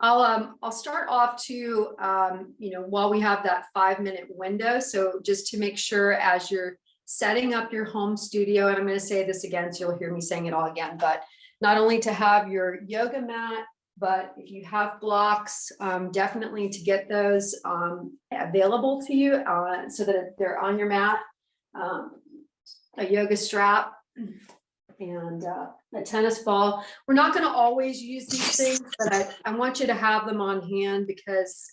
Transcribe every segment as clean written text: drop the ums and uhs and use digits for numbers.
I'll start off to, while we have that 5-minute window. So just to make sure as you're setting up your home studio, and I'm going to say this again, so you'll hear me saying it all again, but not only to have your yoga mat, but if you have blocks, definitely to get those available to you so that they're on your mat, a yoga strap, and a tennis ball. We're not going to always use these things, but I want you to have them on hand because,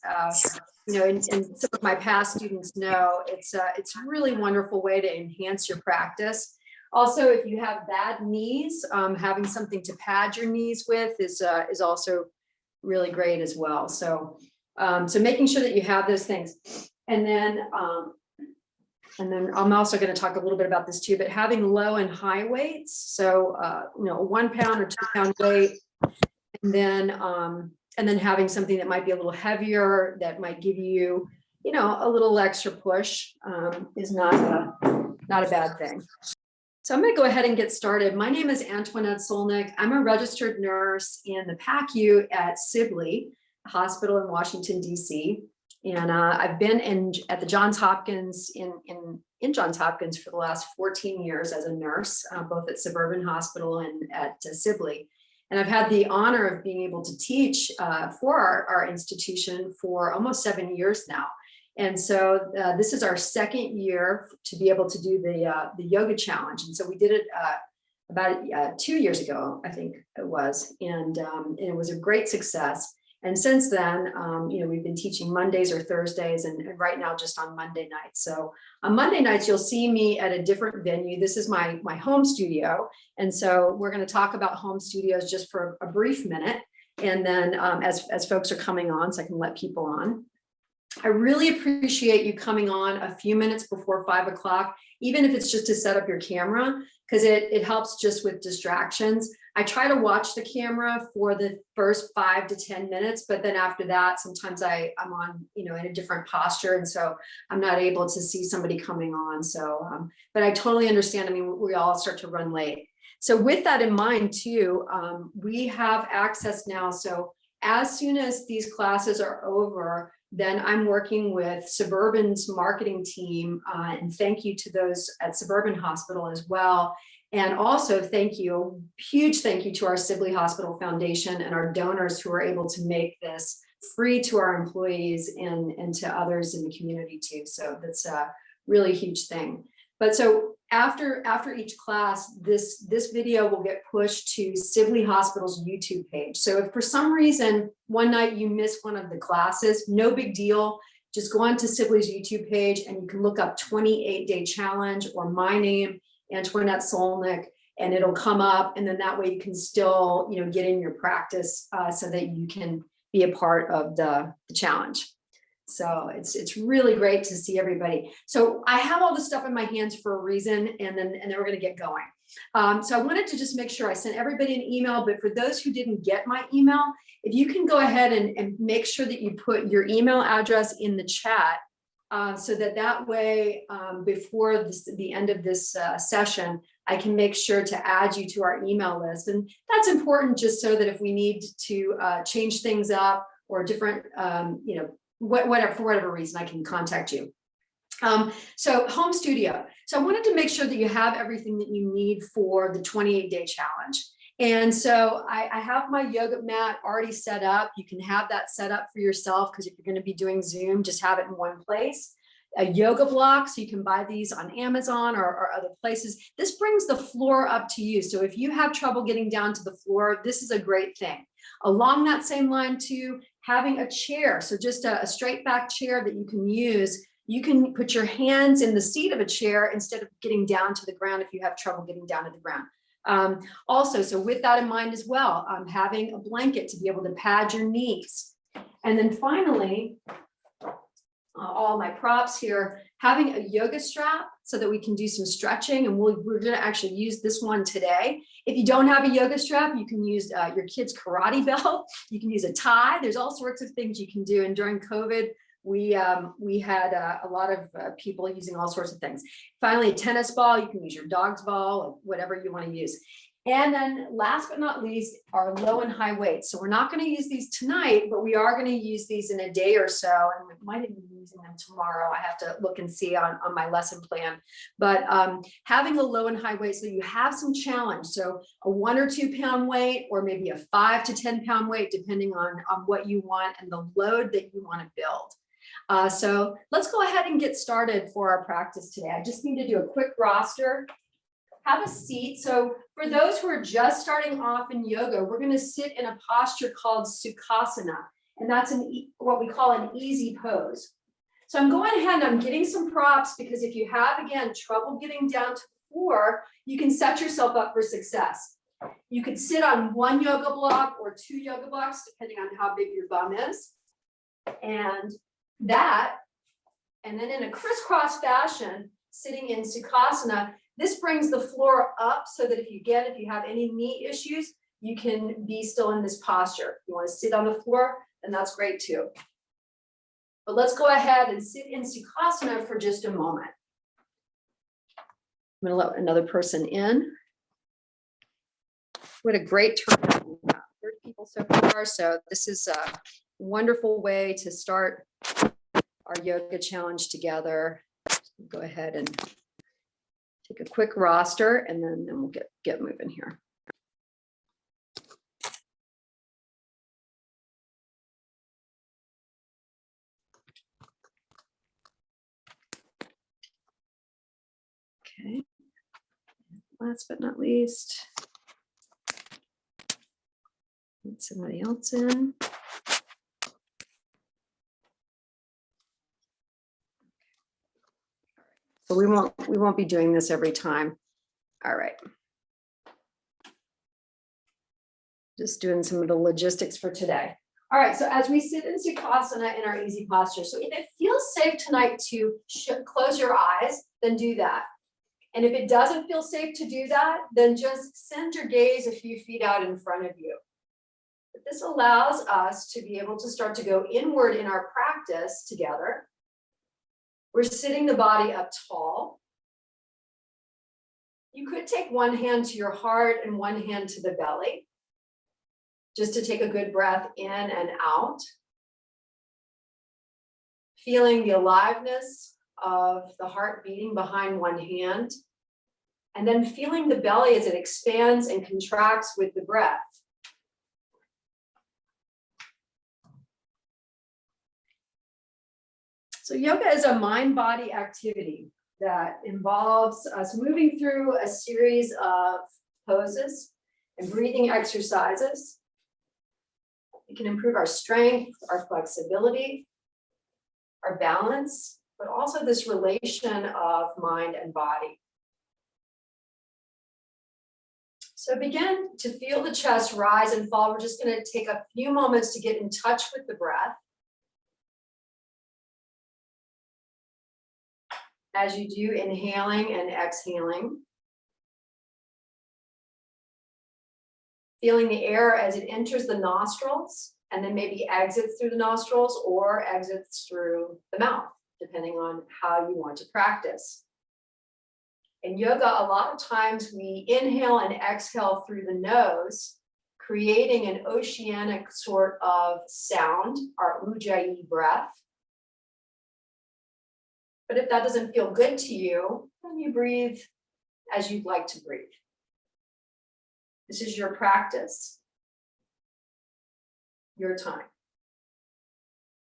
and some of my past students know it's a really wonderful way to enhance your practice. Also, if you have bad knees, having something to pad your knees with is also really great as well. So, so making sure that you have those things, and then I'm also going to talk a little bit about this too, but having low and high weights. So, 1 pound or 2 pound weight, and then having something that might be a little heavier that might give you, a little extra push is not a bad thing. So I'm going to go ahead and get started. My name is Antoinette Solnik. I'm a registered nurse in the PACU at Sibley Hospital in Washington, D.C. And I've been at the Johns Hopkins in Johns Hopkins for the last 14 years as a nurse, both at Suburban Hospital and at Sibley. And I've had the honor of being able to teach for our institution for almost 7 years now. And so this is our second year to be able to do the yoga challenge. And so we did it about 2 years ago, I think it was, and it was a great success. And since then, we've been teaching Mondays or Thursdays, and right now just on Monday nights. So on Monday nights, you'll see me at a different venue. This is my home studio. And so we're going to talk about home studios just for a brief minute. And then as folks are coming on, so I can let people on. I really appreciate you coming on a few minutes before 5 o'clock, even if it's just to set up your camera, because it helps just with distractions. I try to watch the camera for the first 5 to 10 minutes, but then after that, sometimes I'm on, in a different posture. And so I'm not able to see somebody coming on. So, but I totally understand. I mean, we all start to run late. So with that in mind too, we have access now. So as soon as these classes are over, then I'm working with Suburban's marketing team, and thank you to those at Suburban Hospital as well. And also huge thank you to our Sibley Hospital Foundation and our donors who are able to make this free to our employees and to others in the community too. So that's a really huge thing. But so after each class, this video will get pushed to Sibley Hospital's YouTube page. So if for some reason one night you miss one of the classes, no big deal. Just go on to Sibley's YouTube page and you can look up 28-day challenge or my name, Antoinette Solnik, and it'll come up. And then that way you can still, get in your practice so that you can be a part of the challenge. So it's really great to see everybody. So I have all this stuff in my hands for a reason, and then we're going to get going. So I wanted to just make sure I sent everybody an email, but for those who didn't get my email, if you can go ahead and make sure that you put your email address in the chat, so that way before the end of this session, I can make sure to add you to our email list. And that's important just so that if we need to change things up or different, whatever, for whatever reason, I can contact you. So home studio. So I wanted to make sure that you have everything that you need for the 28-day challenge. And so I have my yoga mat already set up. You can have that set up for yourself because if you're going to be doing Zoom, just have it in one place. A yoga block, so you can buy these on Amazon or other places. This brings the floor up to you. So if you have trouble getting down to the floor, this is a great thing. Along that same line too, having a chair. So just a straight back chair that you can use. You can put your hands in the seat of a chair instead of getting down to the ground if you have trouble getting down to the ground. Also, so with that in mind as well, having a blanket to be able to pad your knees. And then finally, all my props here, having a yoga strap so that we can do some stretching, and we're going to actually use this one today. If you don't have a yoga strap, you can use your kid's karate belt. You can use a tie. There's all sorts of things you can do. And during COVID, we had a lot of people using all sorts of things. Finally, a tennis ball. You can use your dog's ball or whatever you want to use. And then last but not least, our low and high weights. So we're not going to use these tonight, but we are going to use these in a day or so. And we might even be using them tomorrow. I have to look and see on my lesson plan. But having a low and high weight, so you have some challenge. So a 1 or 2 pound weight, or maybe a 5 to 10 pound weight, depending on what you want and the load that you want to build. So let's go ahead and get started for our practice today. I just need to do a quick roster. Have a seat. So for those who are just starting off in yoga, we're going to sit in a posture called Sukhasana, and that's what we call an easy pose. So I'm going ahead and I'm getting some props, because if you have, again, trouble getting down to the floor, you can set yourself up for success. You could sit on 1 yoga block or 2 yoga blocks, depending on how big your bum is. And then in a crisscross fashion, sitting in Sukhasana, this brings the floor up so that if you have any knee issues, you can be still in this posture. If you want to sit on the floor, then that's great too. But let's go ahead and sit in Sukhasana for just a moment. I'm going to let another person in. What a great turnout. 30 people so far. So this is a wonderful way to start our yoga challenge together. Go ahead and take a quick roster, and then we'll get moving here. Okay. Last but not least, let somebody else in. So we won't be doing this every time. All right. Just doing some of the logistics for today. All right, so as we sit in Sukhasana in our easy posture, so if it feels safe tonight to close your eyes, then do that. And if it doesn't feel safe to do that, then just send your gaze a few feet out in front of you. But this allows us to be able to start to go inward in our practice together. We're sitting the body up tall. You could take one hand to your heart and one hand to the belly, just to take a good breath in and out. Feeling the aliveness of the heart beating behind one hand, and then feeling the belly as it expands and contracts with the breath. So yoga is a mind-body activity that involves us moving through a series of poses and breathing exercises. It can improve our strength, our flexibility, our balance, but also this relation of mind and body. So begin to feel the chest rise and fall. We're just going to take a few moments to get in touch with the breath. As you do inhaling and exhaling. Feeling the air as it enters the nostrils and then maybe exits through the nostrils or exits through the mouth, depending on how you want to practice. In yoga, a lot of times we inhale and exhale through the nose, creating an oceanic sort of sound, our ujjayi breath. But if that doesn't feel good to you, then you breathe as you'd like to breathe. This is your practice, your time.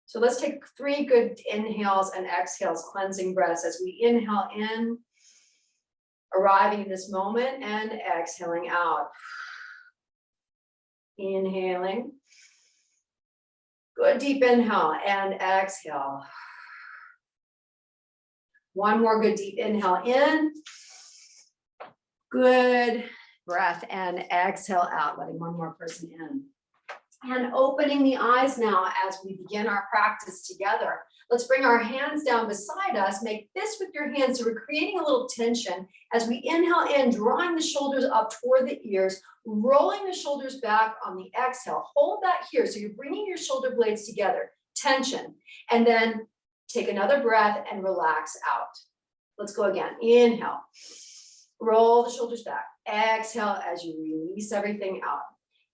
So let's take 3 good inhales and exhales, cleansing breaths as we inhale in, arriving in this moment, and exhaling out. Inhaling. Good deep inhale and exhale. One more good deep inhale in. Good breath and exhale out, letting one more person in. And opening the eyes now as we begin our practice together. Let's bring our hands down beside us. Make this with your hands. So we're creating a little tension as we inhale in, drawing the shoulders up toward the ears, rolling the shoulders back on the exhale. Hold that here. So you're bringing your shoulder blades together, tension, and then take another breath and relax out. Let's go again. Inhale. Roll the shoulders back. Exhale as you release everything out.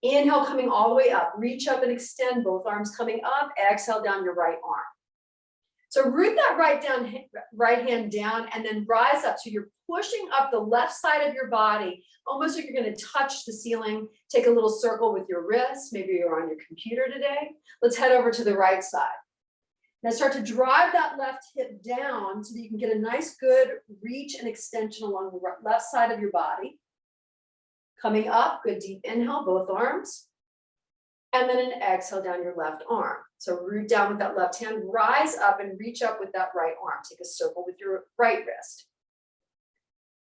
Inhale, coming all the way up. Reach up and extend, both arms coming up. Exhale down your right arm. So root that right hand down and then rise up. So you're pushing up the left side of your body, almost like you're going to touch the ceiling. Take a little circle with your wrist. Maybe you're on your computer today. Let's head over to the right side. Now start to drive that left hip down so that you can get a nice good reach and extension along the left side of your body. Coming up, good deep inhale, both arms. And then an exhale down your left arm. So root down with that left hand, rise up and reach up with that right arm. Take a circle with your right wrist.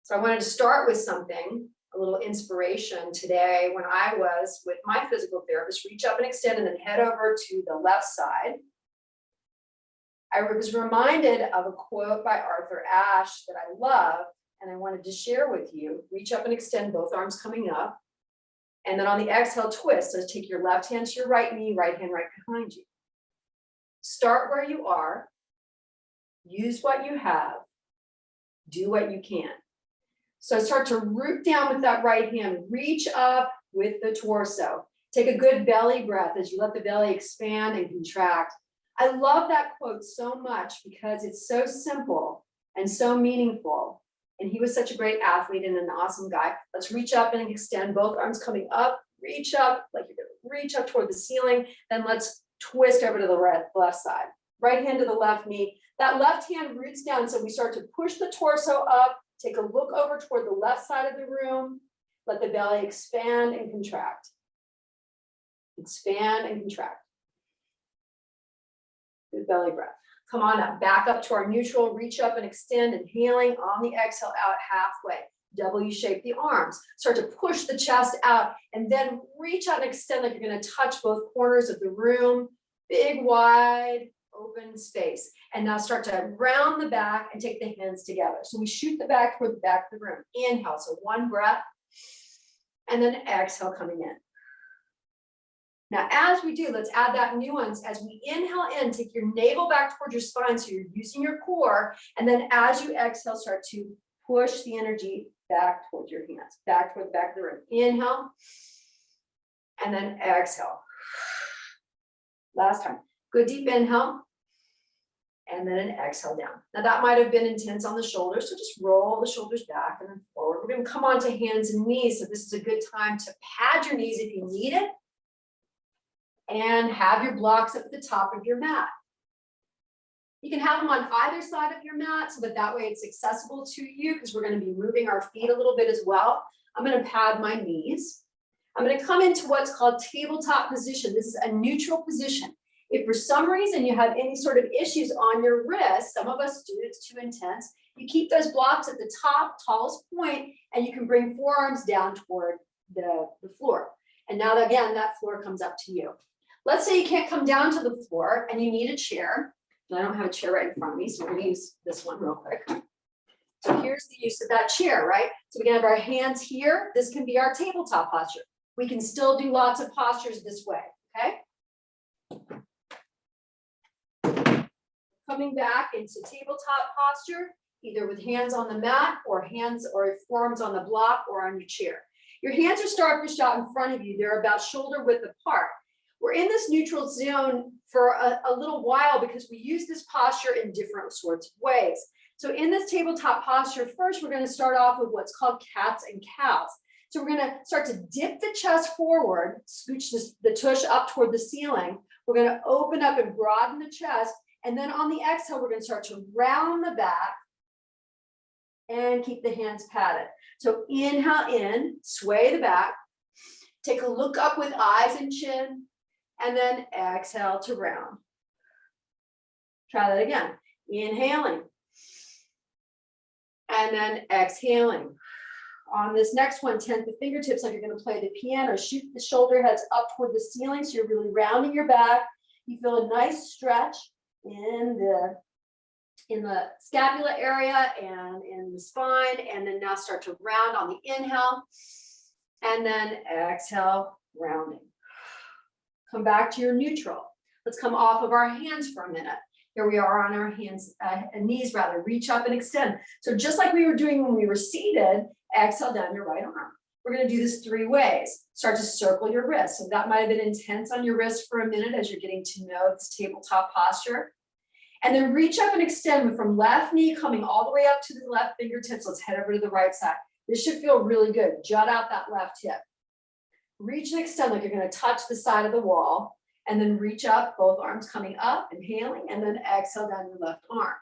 So I wanted to start with something, a little inspiration today when I was with my physical therapist. Reach up and extend and then head over to the left side. I was reminded of a quote by Arthur Ashe that I love, and I wanted to share with you. Reach up and extend, both arms coming up. And then on the exhale, twist. So take your left hand to your right knee, right hand right behind you. Start where you are. Use what you have. Do what you can. So start to root down with that right hand. Reach up with the torso. Take a good belly breath as you let the belly expand and contract. I love that quote so much because it's so simple and so meaningful. And he was such a great athlete and an awesome guy. Let's reach up and extend, both arms coming up. Reach up like you're going to reach up toward the ceiling. Then let's twist over to the left side. Right hand to the left knee. That left hand roots down, so we start to push the torso up. Take a look over toward the left side of the room. Let the belly expand and contract. Expand and contract. Good belly breath. Come on up, back up to our neutral, reach up and extend, inhaling on the exhale out halfway. W shape the arms. Start to push the chest out and then reach out and extend like you're going to touch both corners of the room. Big, wide, open space. And now start to round the back and take the hands together. So we shoot the back toward the back of the room. Inhale, so one breath. And then exhale coming in. Now, as we do, let's add that nuance. As we inhale in, take your navel back towards your spine, so you're using your core. And then as you exhale, start to push the energy back towards your hands, back toward the back of the room. Inhale, and then exhale. Last time. Good deep inhale, and then an exhale down. Now, that might have been intense on the shoulders, so just roll the shoulders back and then forward. We're going to come on to hands and knees, so this is a good time to pad your knees if you need it. And have your blocks up at the top of your mat. You can have them on either side of your mat so that way it's accessible to you, because we're going to be moving our feet a little bit as well. I'm going to pad my knees. I'm going to come into what's called tabletop position. This is a neutral position. If for some reason you have any sort of issues on your wrist, some of us do, it's too intense, you keep those blocks at the top, tallest point, and you can bring forearms down toward the floor. And now again, that floor comes up to you. Let's say you can't come down to the floor and you need a chair. And I don't have a chair right in front of me, so we're going to use this one real quick. So here's the use of that chair, right? So we can have our hands here. This can be our tabletop posture. We can still do lots of postures this way, okay? Coming back into tabletop posture, either with hands on the mat or forearms on the block or on your chair. Your hands are starfish out in front of you. They're about shoulder width apart. We're in this neutral zone for a little while because we use this posture in different sorts of ways. So in this tabletop posture, first, we're going to start off with what's called cats and cows. So we're going to start to dip the chest forward, scooch the tush up toward the ceiling. We're going to open up and broaden the chest. And then on the exhale, we're going to start to round the back and keep the hands padded. So inhale in, sway the back. Take a look up with eyes and chin. And then exhale to round. Try that again. Inhaling. And then exhaling. On this next one, tent the fingertips like you're going to play the piano. Shoot the shoulder heads up toward the ceiling, so you're really rounding your back. You feel a nice stretch in the scapula area and in the spine. And then now start to round on the inhale. And then exhale, rounding. Come back to your neutral. Let's come off of our hands for a minute. Here we are on our hands, knees rather, reach up and extend. So just like we were doing when we were seated, Exhale down your right arm. We're going to do this 3 ways. Start to circle your wrist. So that might have been intense on your wrist for a minute as you're getting to know this tabletop posture. And then reach up and extend from left knee coming all the way up to the left fingertips. Let's head over to the right side. This should feel really good. Jut out that left hip. Reach and extend like you're going to touch the side of the wall. And then reach up, both arms coming up, inhaling, and then exhale down your left arm.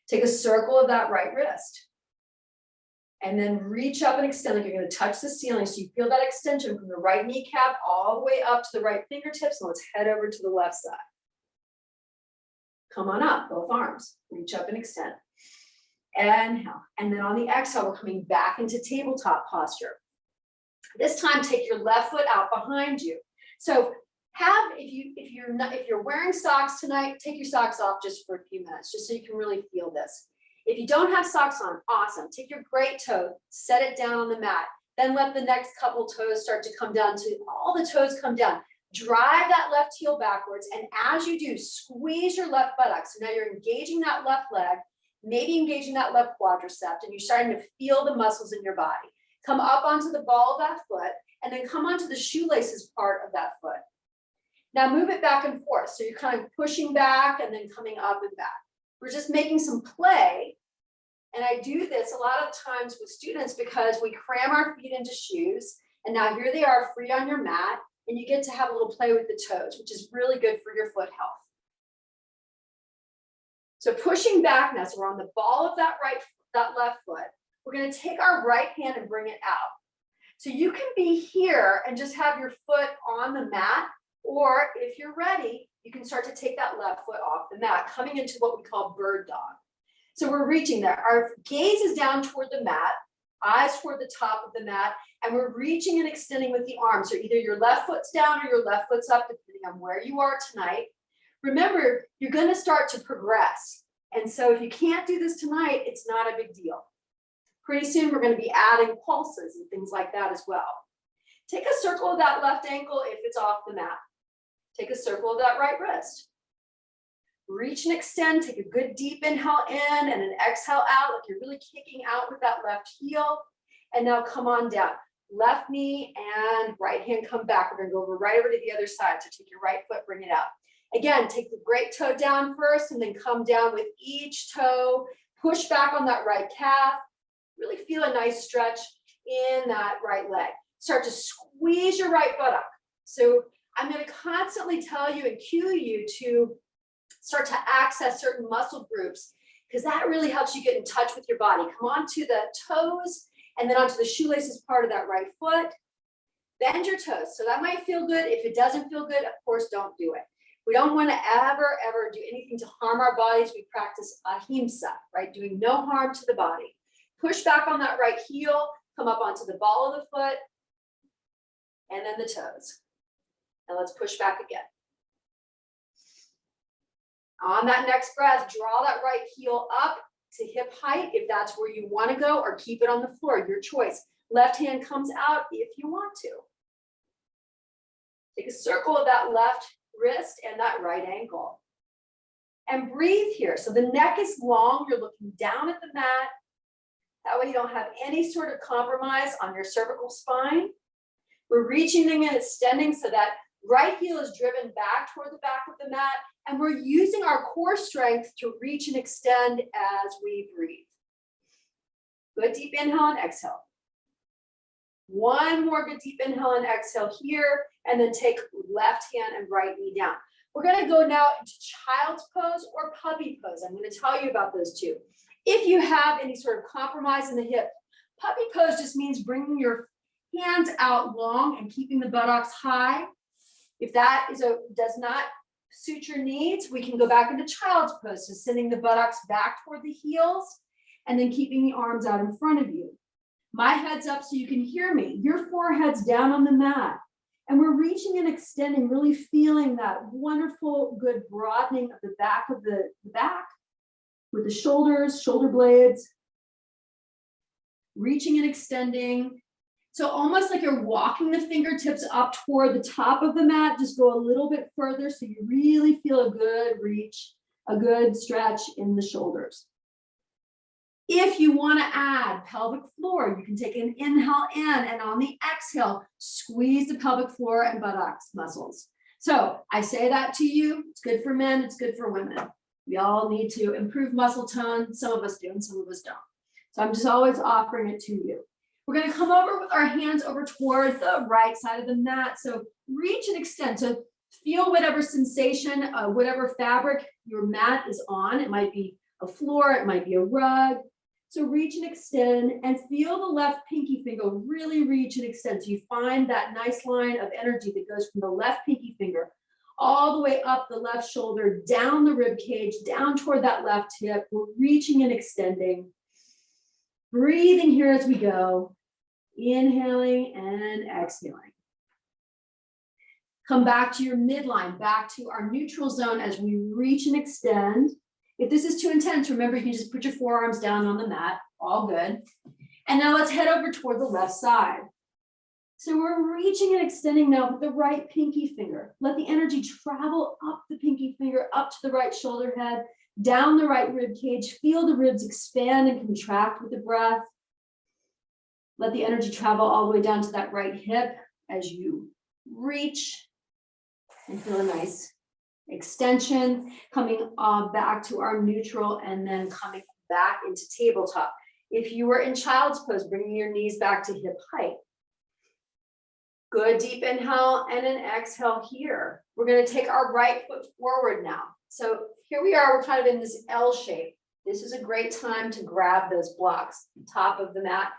Take a circle of that right wrist. And then reach up and extend like you're going to touch the ceiling. So you feel that extension from the right kneecap all the way up to the right fingertips. And let's head over to the left side. Come on up, both arms. Reach up and extend. Inhale. And then on the exhale, we're coming back into tabletop posture. This time, take your left foot out behind you. So if you're wearing socks tonight, take your socks off just for a few minutes, just so you can really feel this. If you don't have socks on, awesome. Take your great toe, set it down on the mat. Then let the next couple toes start to come down to all the toes come down. Drive that left heel backwards. And as you do, squeeze your left buttocks. So now you're engaging that left leg, maybe engaging that left quadricep, and you're starting to feel the muscles in your body. Come up onto the ball of that foot, and then come onto the shoelaces part of that foot. Now move it back and forth. So you're kind of pushing back and then coming up and back. We're just making some play. And I do this a lot of times with students because we cram our feet into shoes. And now here they are free on your mat. And you get to have a little play with the toes, which is really good for your foot health. So pushing back now, so we're on the ball of that left foot. We're going to take our right hand and bring it out. So you can be here and just have your foot on the mat. Or if you're ready, you can start to take that left foot off the mat, coming into what we call bird dog. So we're reaching there. Our gaze is down toward the mat, eyes toward the top of the mat, and we're reaching and extending with the arms. So either your left foot's down or your left foot's up, depending on where you are tonight. Remember, you're going to start to progress. And so if you can't do this tonight, it's not a big deal. Pretty soon, we're going to be adding pulses and things like that as well. Take a circle of that left ankle if it's off the mat. Take a circle of that right wrist. Reach and extend. Take a good deep inhale in and an exhale out, like you're really kicking out with that left heel. And now come on down. Left knee and right hand come back. We're going to go right over to the other side. So take your right foot, bring it out. Again, take the great toe down first and then come down with each toe. Push back on that right calf. Really feel a nice stretch in that right leg. Start to squeeze your right buttock. So I'm going to constantly tell you and cue you to start to access certain muscle groups because that really helps you get in touch with your body. Come onto the toes and then onto the shoelaces part of that right foot. Bend your toes. So that might feel good. If it doesn't feel good, of course, don't do it. We don't want to ever do anything to harm our bodies. We practice ahimsa, right? Doing no harm to the body. Push back on that right heel. Come up onto the ball of the foot. And then the toes. And let's push back again. On that next breath, draw that right heel up to hip height if that's where you want to go, or keep it on the floor, your choice. Left hand comes out if you want to. Take a circle of that left wrist and that right ankle. And breathe here. So the neck is long, you're looking down at the mat. That way you don't have any sort of compromise on your cervical spine. We're reaching and extending so that right heel is driven back toward the back of the mat, and we're using our core strength to reach and extend as we breathe. Good deep inhale and exhale. One more good deep inhale and exhale here, and then take left hand and right knee down. We're going to go now into child's pose or puppy pose. I'm going to tell you about those two. If you have any sort of compromise in the hip, puppy pose just means bringing your hands out long and keeping the buttocks high. If that does not suit your needs, we can go back into child's pose, so sending the buttocks back toward the heels and then keeping the arms out in front of you. My head's up so you can hear me. Your forehead's down on the mat. And we're reaching and extending, really feeling that wonderful, good broadening of the back with the shoulders, shoulder blades. Reaching and extending. So almost like you're walking the fingertips up toward the top of the mat, just go a little bit further so you really feel a good reach, a good stretch in the shoulders. If you want to add pelvic floor, you can take an inhale in, and on the exhale, squeeze the pelvic floor and buttocks muscles. So I say that to you, it's good for men, it's good for women. We all need to improve muscle tone. Some of us do and some of us don't. So I'm just always offering it to you. We're going to come over with our hands over toward the right side of the mat. So reach and extend. So feel whatever sensation, whatever fabric your mat is on. It might be a floor, it might be a rug. So reach and extend and feel the left pinky finger really reach and extend. So you find that nice line of energy that goes from the left pinky finger all the way up the left shoulder, down the rib cage, down toward that left hip. We're reaching and extending. Breathing here as we go. Inhaling and exhaling. Come back to your midline, back to our neutral zone as we reach and extend. If this is too intense, remember you can just put your forearms down on the mat, all good. And now let's head over toward the left side. So we're reaching and extending now with the right pinky finger. Let the energy travel up the pinky finger, up to the right shoulder head, down the right rib cage. Feel the ribs expand and contract with the breath. Let the energy travel all the way down to that right hip as you reach and feel a nice extension, coming back to our neutral and then coming back into tabletop. If you were in child's pose, bringing your knees back to hip height. Good deep inhale and an exhale here. We're going to take our right foot forward now. So here we are, we're kind of in this L shape. This is a great time to grab those blocks, top of the mat,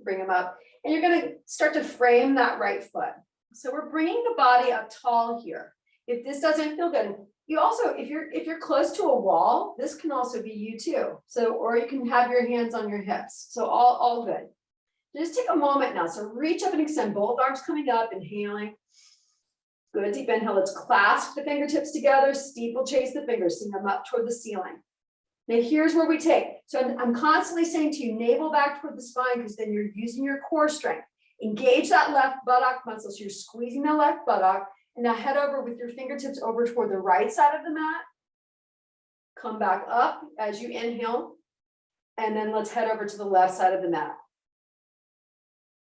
bring them up. And you're going to start to frame that right foot. So we're bringing the body up tall here. If this doesn't feel good, you also, if you're close to a wall, this can also be you too. So, or you can have your hands on your hips. So all good. Just take a moment now. So reach up and extend, both arms coming up, inhaling. Good deep inhale. Let's clasp the fingertips together, steeplechase the fingers, sing them up toward the ceiling. Now here's where we take. So I'm constantly saying to you, navel back toward the spine, because then you're using your core strength. Engage that left buttock muscle. So you're squeezing the left buttock. And now head over with your fingertips over toward the right side of the mat. Come back up as you inhale. And then let's head over to the left side of the mat.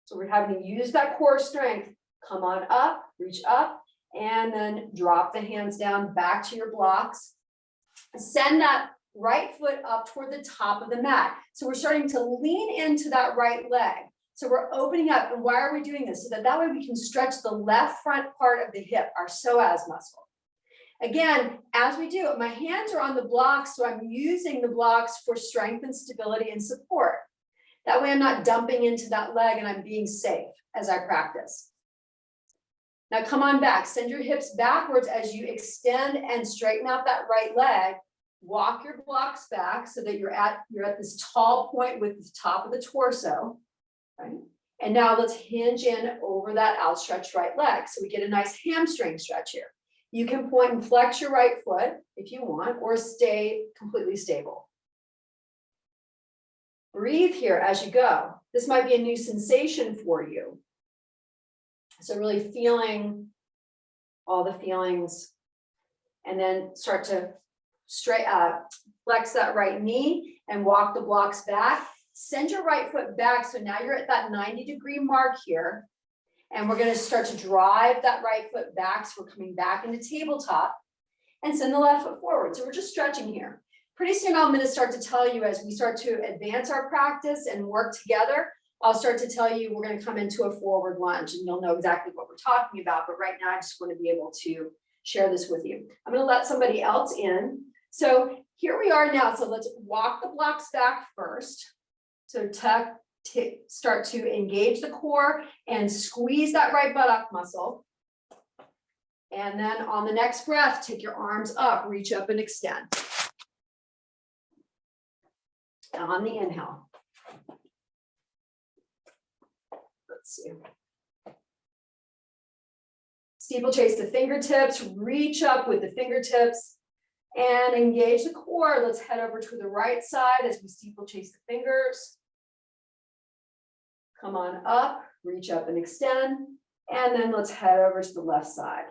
So we're having to use that core strength. Come on up, reach up, and then drop the hands down back to your blocks. Send that right foot up toward the top of the mat. So we're starting to lean into that right leg. So we're opening up. And why are we doing this? So that way we can stretch the left front part of the hip, our psoas muscle. Again, as we do it, my hands are on the blocks, so I'm using the blocks for strength and stability and support. That way I'm not dumping into that leg and I'm being safe as I practice. Now come on back, send your hips backwards as you extend and straighten out that right leg. Walk your blocks back so that you're at this tall point with the top of the torso. Right? And now let's hinge in over that outstretched right leg. So we get a nice hamstring stretch here. You can point and flex your right foot if you want, or stay completely stable. Breathe here as you go. This might be a new sensation for you. So really feeling all the feelings, and then start to flex that right knee and walk the blocks back. Send your right foot back. So now you're at that 90-degree mark here. And we're going to start to drive that right foot back. So we're coming back into tabletop, and send the left foot forward. So we're just stretching here. Pretty soon I'm going to start to tell you, as we start to advance our practice and work together, I'll start to tell you we're going to come into a forward lunge, and you'll know exactly what we're talking about. But right now I just want to be able to share this with you. I'm going to let somebody else in. So here we are now. So let's walk the blocks back first. So start to engage the core and squeeze that right buttock muscle. And then on the next breath, take your arms up, reach up and extend. On the inhale. Let's see. Steeplechase the fingertips, reach up with the fingertips and engage the core. Let's head over to the right side as we steeplechase the fingers. Come on up, reach up and extend, and then let's head over to the left side.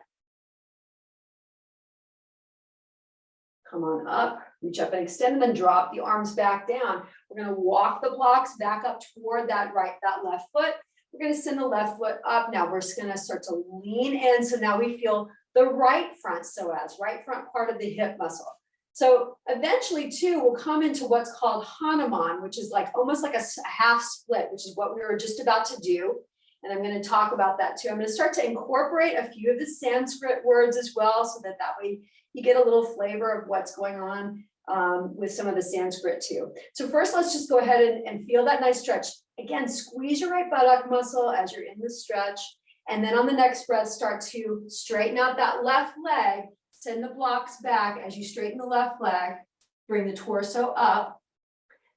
Come on up, Reach up and extend, and then drop the arms back down. We're going to walk the blocks back up toward that left foot. We're going to send the left foot up. Now we're just going to start to lean in. So now we feel the right front psoas, right front part of the hip muscle. So eventually too, we'll come into what's called Hanuman, which is like almost like a half split, which is what we were just about to do. And I'm going to talk about that too. I'm going to start to incorporate a few of the Sanskrit words as well, so that way you get a little flavor of what's going on with some of the Sanskrit too. So first, let's just go ahead and feel that nice stretch. Again, squeeze your right buttock muscle as you're in the stretch. And then on the next breath, start to straighten out that left leg. Send the blocks back as you straighten the left leg. Bring the torso up.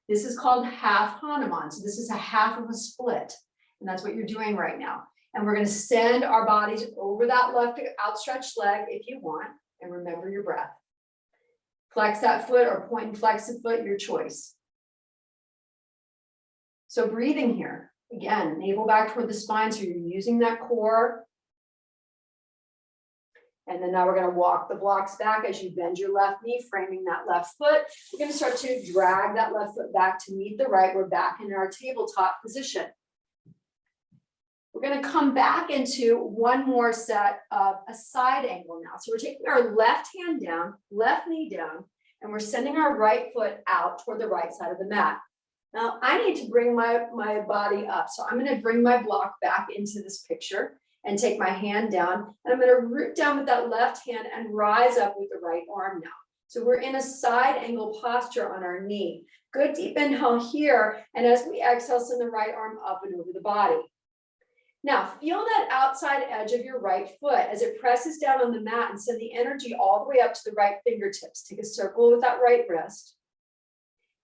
This is called half Hanuman. So this is a half of a split. And that's what you're doing right now. And we're going to send our bodies over that left outstretched leg if you want. And remember your breath. Flex that foot or point and flex the foot, your choice. So breathing here. Again, navel back toward the spine, so you're using that core. And then now we're going to walk the blocks back as you bend your left knee, framing that left foot. We're going to start to drag that left foot back to meet the right. We're back in our tabletop position. We're going to come back into one more set of a side angle now. So we're taking our left hand down, left knee down, and we're sending our right foot out toward the right side of the mat. Now I need to bring my body up. So I'm going to bring my block back into this picture and take my hand down. And I'm going to root down with that left hand and rise up with the right arm now. So we're in a side angle posture on our knee. Good deep inhale here. And as we exhale, send the right arm up and over the body. Now feel that outside edge of your right foot as it presses down on the mat, and send the energy all the way up to the right fingertips. Take a circle with that right wrist.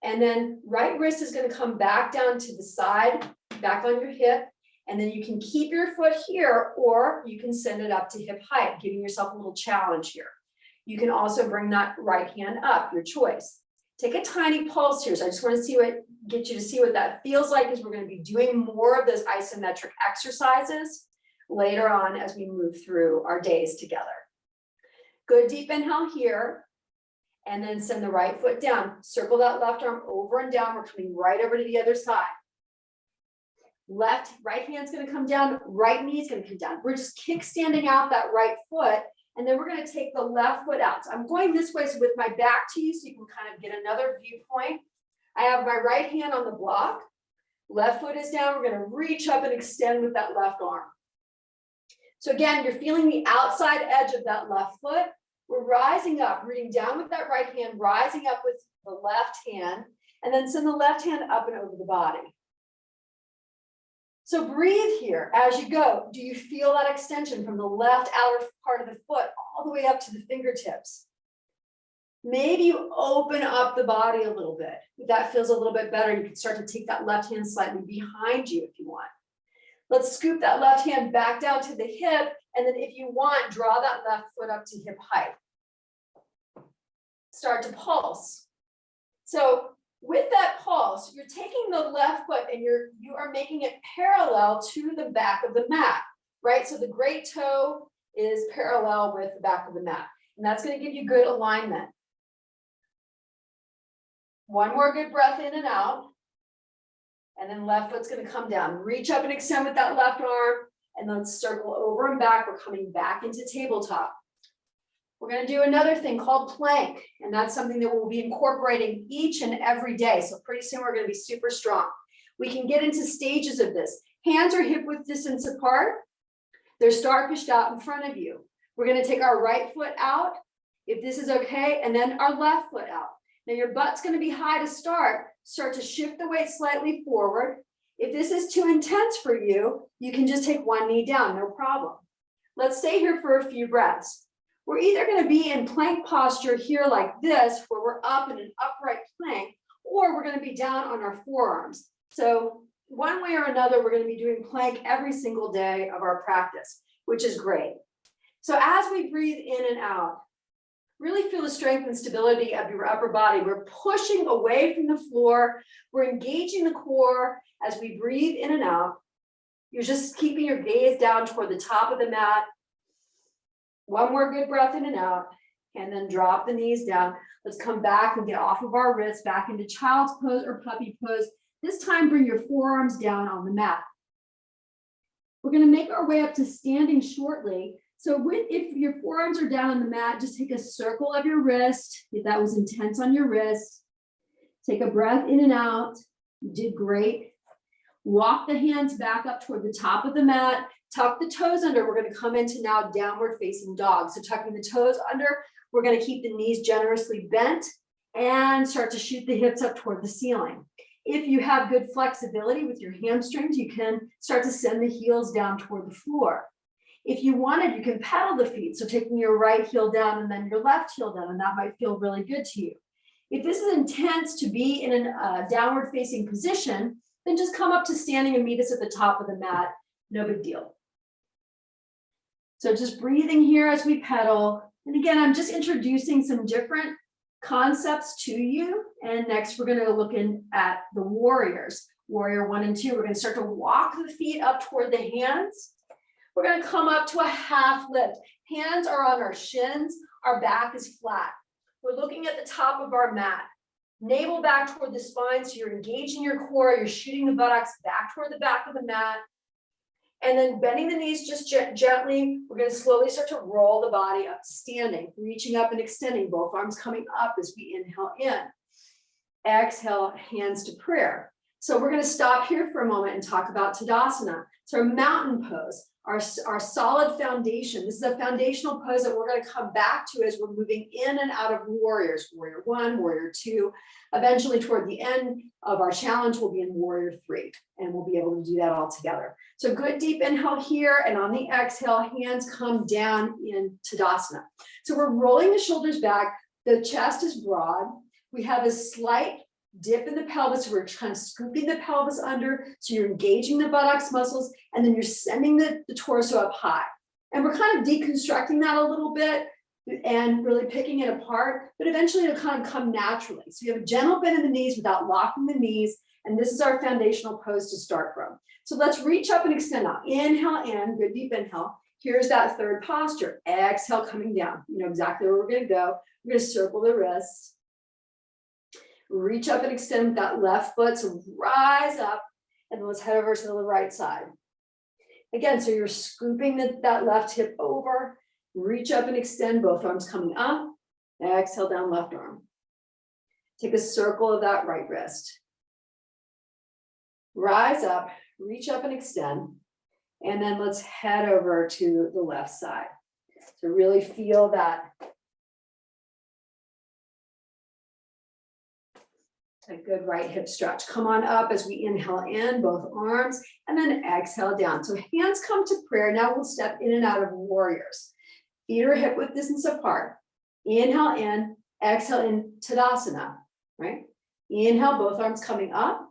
And then right wrist is going to come back down to the side, back on your hip. And then you can keep your foot here, or you can send it up to hip height, giving yourself a little challenge here. You can also bring that right hand up, your choice. Take a tiny pulse here. So I just want to get you to see what that feels like, as we're going to be doing more of those isometric exercises later on as we move through our days together. Good deep inhale here. And then send the right foot down. Circle that left arm over and down. We're coming right over to the other side. Right hand's going to come down. Right knee is going to come down. We're just kickstanding out that right foot. And then we're going to take the left foot out. So I'm going this way, so with my back to you, so you can kind of get another viewpoint. I have my right hand on the block. Left foot is down. We're going to reach up and extend with that left arm. So again, you're feeling the outside edge of that left foot. We're rising up, rooting down with that right hand, rising up with the left hand, and then send the left hand up and over the body. So breathe here as you go. Do you feel that extension from the left outer part of the foot all the way up to the fingertips? Maybe you open up the body a little bit. If that feels a little bit better, you can start to take that left hand slightly behind you if you want. Let's scoop that left hand back down to the hip. And then if you want, draw that left foot up to hip height. Start to pulse. So with that pulse, you're taking the left foot and you are making it parallel to the back of the mat, right? So the great toe is parallel with the back of the mat. And that's going to give you good alignment. One more good breath in and out. And then left foot's going to come down. Reach up and extend with that left arm. And let's circle over and back. We're coming back into tabletop. We're going to do another thing called plank. And that's something that we'll be incorporating each and every day. So pretty soon we're going to be super strong. We can get into stages of this. Hands are hip width distance apart. They're star pushed out in front of you. We're going to take our right foot out, if this is okay, and then our left foot out. Now your butt's going to be high to start. Start to shift the weight slightly forward. If this is too intense for you, you can just take one knee down, no problem. Let's stay here for a few breaths. We're either going to be in plank posture here like this, where we're up in an upright plank, or we're going to be down on our forearms. So one way or another, we're going to be doing plank every single day of our practice, which is great. So as we breathe in and out, really feel the strength and stability of your upper body. We're pushing away from the floor. We're engaging the core as we breathe in and out. You're just keeping your gaze down toward the top of the mat. One more good breath in and out. And then drop the knees down. Let's come back and get off of our wrists, back into child's pose or puppy pose. This time, bring your forearms down on the mat. We're going to make our way up to standing shortly. So if your forearms are down on the mat, just take a circle of your wrist. If that was intense on your wrist, take a breath in and out. You did great. Walk the hands back up toward the top of the mat. Tuck the toes under. We're going to come into now downward facing dog. So tucking the toes under, we're going to keep the knees generously bent and start to shoot the hips up toward the ceiling. If you have good flexibility with your hamstrings, you can start to send the heels down toward the floor. If you wanted, you can pedal the feet. So taking your right heel down and then your left heel down, and that might feel really good to you. If this is intense to be in a downward facing position, then just come up to standing and meet us at the top of the mat. No big deal. So just breathing here as we pedal. And again, I'm just introducing some different concepts to you. And next we're going to look at the warriors. Warrior 1 and 2. We're going to start to walk the feet up toward the hands. We're going to come up to a half lift. Hands are on our shins. Our back is flat. We're looking at the top of our mat. Navel back toward the spine. So you're engaging your core. You're shooting the buttocks back toward the back of the mat. And then bending the knees just gently. We're going to slowly start to roll the body up to standing, reaching up and extending, both arms coming up as we inhale in. Exhale, hands to prayer. So we're going to stop here for a moment and talk about Tadasana. So our mountain pose, our solid foundation. This is a foundational pose that we're going to come back to as we're moving in and out of warriors. Warrior 1, warrior 2. Eventually toward the end of our challenge, we'll be in warrior 3, and we'll be able to do that all together. So good deep inhale here, and on the exhale, hands come down in Tadasana. So we're rolling the shoulders back. The chest is broad. We have a slight dip in the pelvis. We're kind of scooping the pelvis under. So you're engaging the buttocks muscles, and then you're sending the torso up high. And we're kind of deconstructing that a little bit and really picking it apart, but eventually it'll kind of come naturally. So you have a gentle bend in the knees without locking the knees. And this is our foundational pose to start from. So let's reach up and extend out. Inhale in, good deep inhale. Here's that third posture. Exhale, coming down. You know exactly where we're going to go. We're going to circle the wrists. Reach up and extend with that left foot. So rise up, and then let's head over to the right side. Again, so you're scooping that left hip over. Reach up and extend, both arms coming up. Exhale, down left arm. Take a circle of that right wrist. Rise up, reach up and extend. And then let's head over to the left side. So really feel that. A good right hip stretch. Come on up as we inhale in, both arms, and then exhale down. So hands come to prayer. Now we'll step in and out of warriors. Feet are hip width distance apart. Inhale in, exhale in Tadasana, right? Inhale, both arms coming up.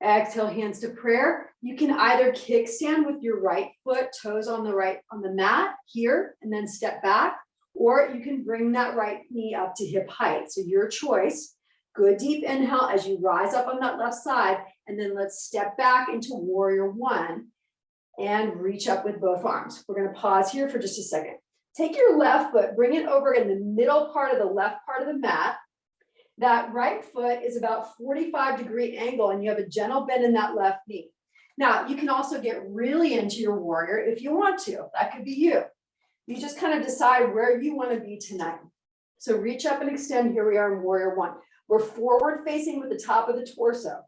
Exhale, hands to prayer. You can either kickstand with your right foot, toes on the mat here, and then step back, or you can bring that right knee up to hip height. So your choice. Good deep inhale as you rise up on that left side, and then let's step back into warrior 1 and reach up with both arms. We're going to pause here for just a second. Take your left foot, bring it over in the middle part of the left part of the mat. That right foot is about 45-degree angle, and you have a gentle bend in that left knee. Now, you can also get really into your warrior if you want to. That could be you. You just kind of decide where you want to be tonight. So reach up and extend. Here we are in warrior 1. We're forward facing with the top of the torso.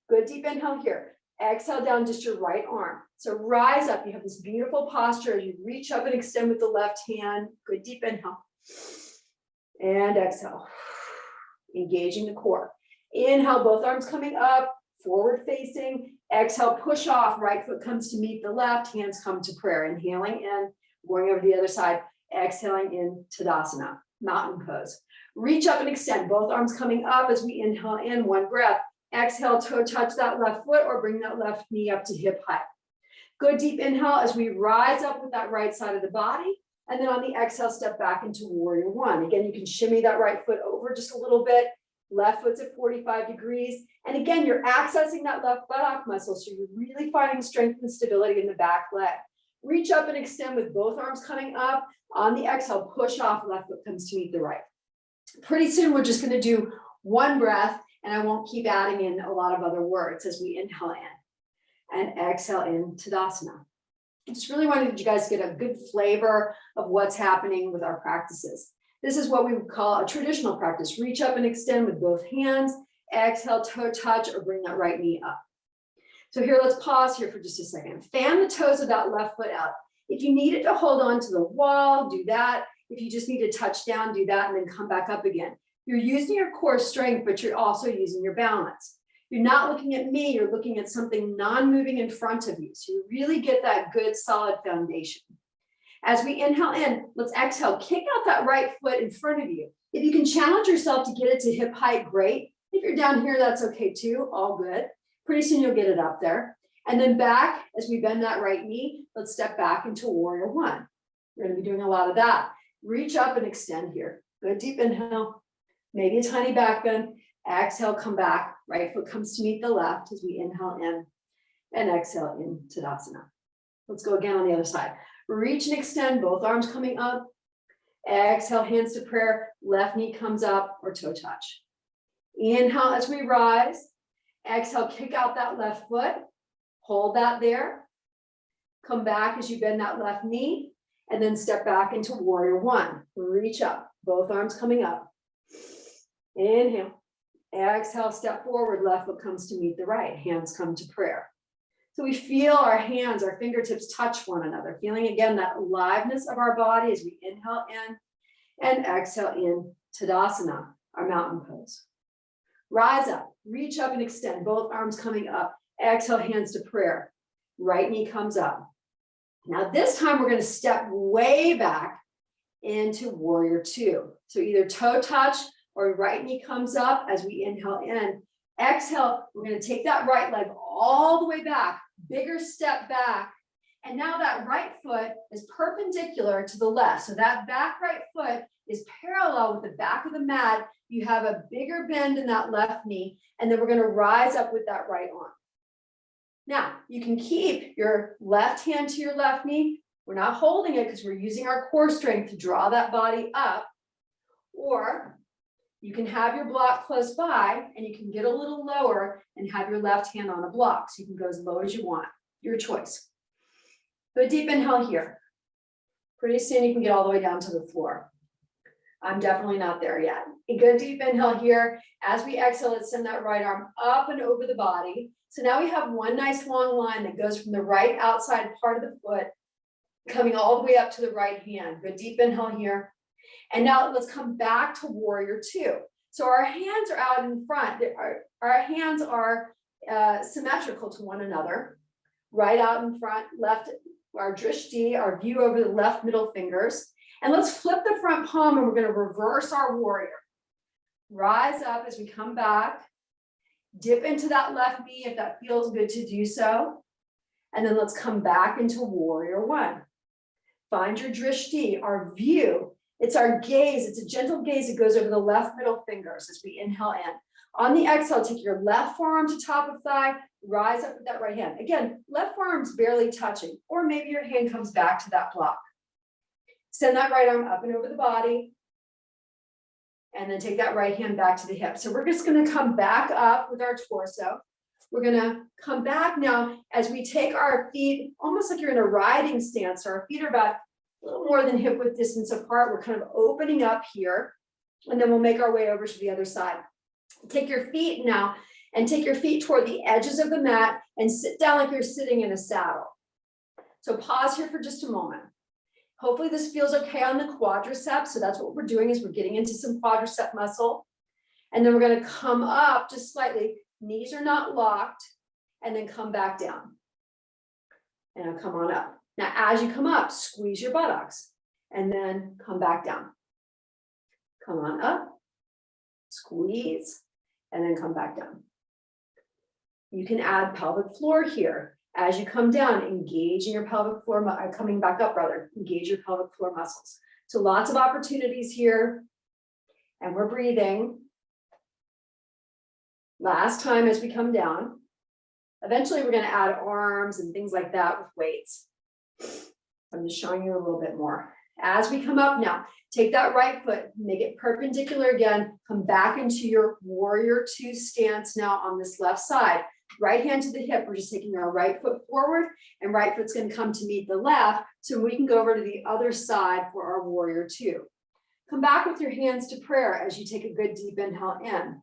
Good deep inhale here. Exhale down just your right arm. So rise up. You have this beautiful posture as you reach up and extend with the left hand. Good deep inhale. And exhale. Engaging the core. Inhale, both arms coming up, forward facing. Exhale, push off. Right foot comes to meet the left. Hands come to prayer. Inhaling in, going over to the other side. Exhaling in Tadasana, mountain pose. Reach up and extend, both arms coming up as we inhale in, one breath. Exhale, toe touch that left foot or bring that left knee up to hip height. Good deep inhale as we rise up with that right side of the body. And then on the exhale, step back into warrior 1. Again, you can shimmy that right foot over just a little bit. Left foot's at 45 degrees. And again, you're accessing that left buttock muscle. So you're really finding strength and stability in the back leg. Reach up and extend with both arms coming up. On the exhale, push off, left foot comes to meet the right. Pretty soon, we're just gonna do one breath, and I won't keep adding in a lot of other words as we inhale in and exhale in Tadasana. I just really wanted you guys to get a good flavor of what's happening with our practices. This is what we would call a traditional practice. Reach up and extend with both hands, exhale, toe touch, or bring that right knee up. So here, let's pause here for just a second. Fan the toes of that left foot out. If you need it to hold on to the wall, do that. If you just need to touch down, do that, and then come back up again. You're using your core strength, but you're also using your balance. You're not looking at me, you're looking at something non-moving in front of you. So you really get that good solid foundation. As we inhale in, let's exhale, kick out that right foot in front of you. If you can challenge yourself to get it to hip height, great. If you're down here, that's okay too, all good. Pretty soon you'll get it up there. And then back, as we bend that right knee, let's step back into warrior one. We're gonna be doing a lot of that. Reach up and extend here. Good deep inhale, maybe a tiny back bend. Exhale, come back. Right foot comes to meet the left as we inhale in and exhale in Tadasana. Let's go again on the other side. Reach and extend, both arms coming up. Exhale, hands to prayer. Left knee comes up or toe touch. Inhale as we rise. Exhale, kick out that left foot. Hold that there. Come back as you bend that left knee. And then step back into warrior one. Reach up, both arms coming up. Inhale. Exhale, step forward, left foot comes to meet the right. Hands come to prayer. So we feel our hands, our fingertips touch one another, feeling again that aliveness of our body as we inhale in and exhale in Tadasana, our mountain pose. Rise up, reach up and extend, both arms coming up. Exhale, hands to prayer. Right knee comes up. Now this time we're going to step way back into warrior two. So either toe touch or right knee comes up as we inhale in. Exhale, we're going to take that right leg all the way back, bigger step back. And now that right foot is perpendicular to the left. So that back right foot is parallel with the back of the mat. You have a bigger bend in that left knee, and then we're going to rise up with that right arm. Now, you can keep your left hand to your left knee. We're not holding it because we're using our core strength to draw that body up. Or you can have your block close by and you can get a little lower and have your left hand on a block. So you can go as low as you want, your choice. Go deep inhale here. Pretty soon you can get all the way down to the floor. I'm definitely not there yet. A good deep inhale here. As we exhale, let's send that right arm up and over the body. So now we have one nice long line that goes from the right outside part of the foot, coming all the way up to the right hand. Good deep inhale here. And now let's come back to warrior two. So our hands are out in front. Our hands are symmetrical to one another. Right out in front, left, our drishti, our view over the left middle fingers. And let's flip the front palm and we're going to reverse our warrior. Rise up as we come back. Dip into that left knee if that feels good to do so. And then let's come back into warrior one. Find your drishti, our view. It's our gaze. It's a gentle gaze that goes over the left middle fingers as we inhale in. On the exhale, take your left forearm to top of thigh, rise up with that right hand. Again, left forearm's barely touching, or maybe your hand comes back to that block. Send that right arm up and over the body. And then take that right hand back to the hip. So we're just going to come back up with our torso. We're going to come back now as we take our feet, almost like you're in a riding stance. So our feet are about a little more than hip width distance apart. We're kind of opening up here. And then we'll make our way over to the other side. Take your feet now and take your feet toward the edges of the mat and sit down like you're sitting in a saddle. So pause here for just a moment. Hopefully this feels okay on the quadriceps. So that's what we're doing is we're getting into some quadricep muscle. And then we're going to come up just slightly. Knees are not locked. And then come back down. And I'll come on up. Now, as you come up, squeeze your buttocks. And then come back down. Come on up. Squeeze. And then come back down. You can add pelvic floor here. As you come down, engage in your pelvic floor, coming back up rather, engage your pelvic floor muscles. So lots of opportunities here. And we're breathing. Last time as we come down. Eventually we're going to add arms and things like that with weights. I'm just showing you a little bit more. As we come up now, take that right foot, make it perpendicular again, come back into your warrior two stance now on this left side. Right hand to the hip, we're just taking our right foot forward and right foot's going to come to meet the left so we can go over to the other side for our warrior two. Come back with your hands to prayer as you take a good deep inhale in.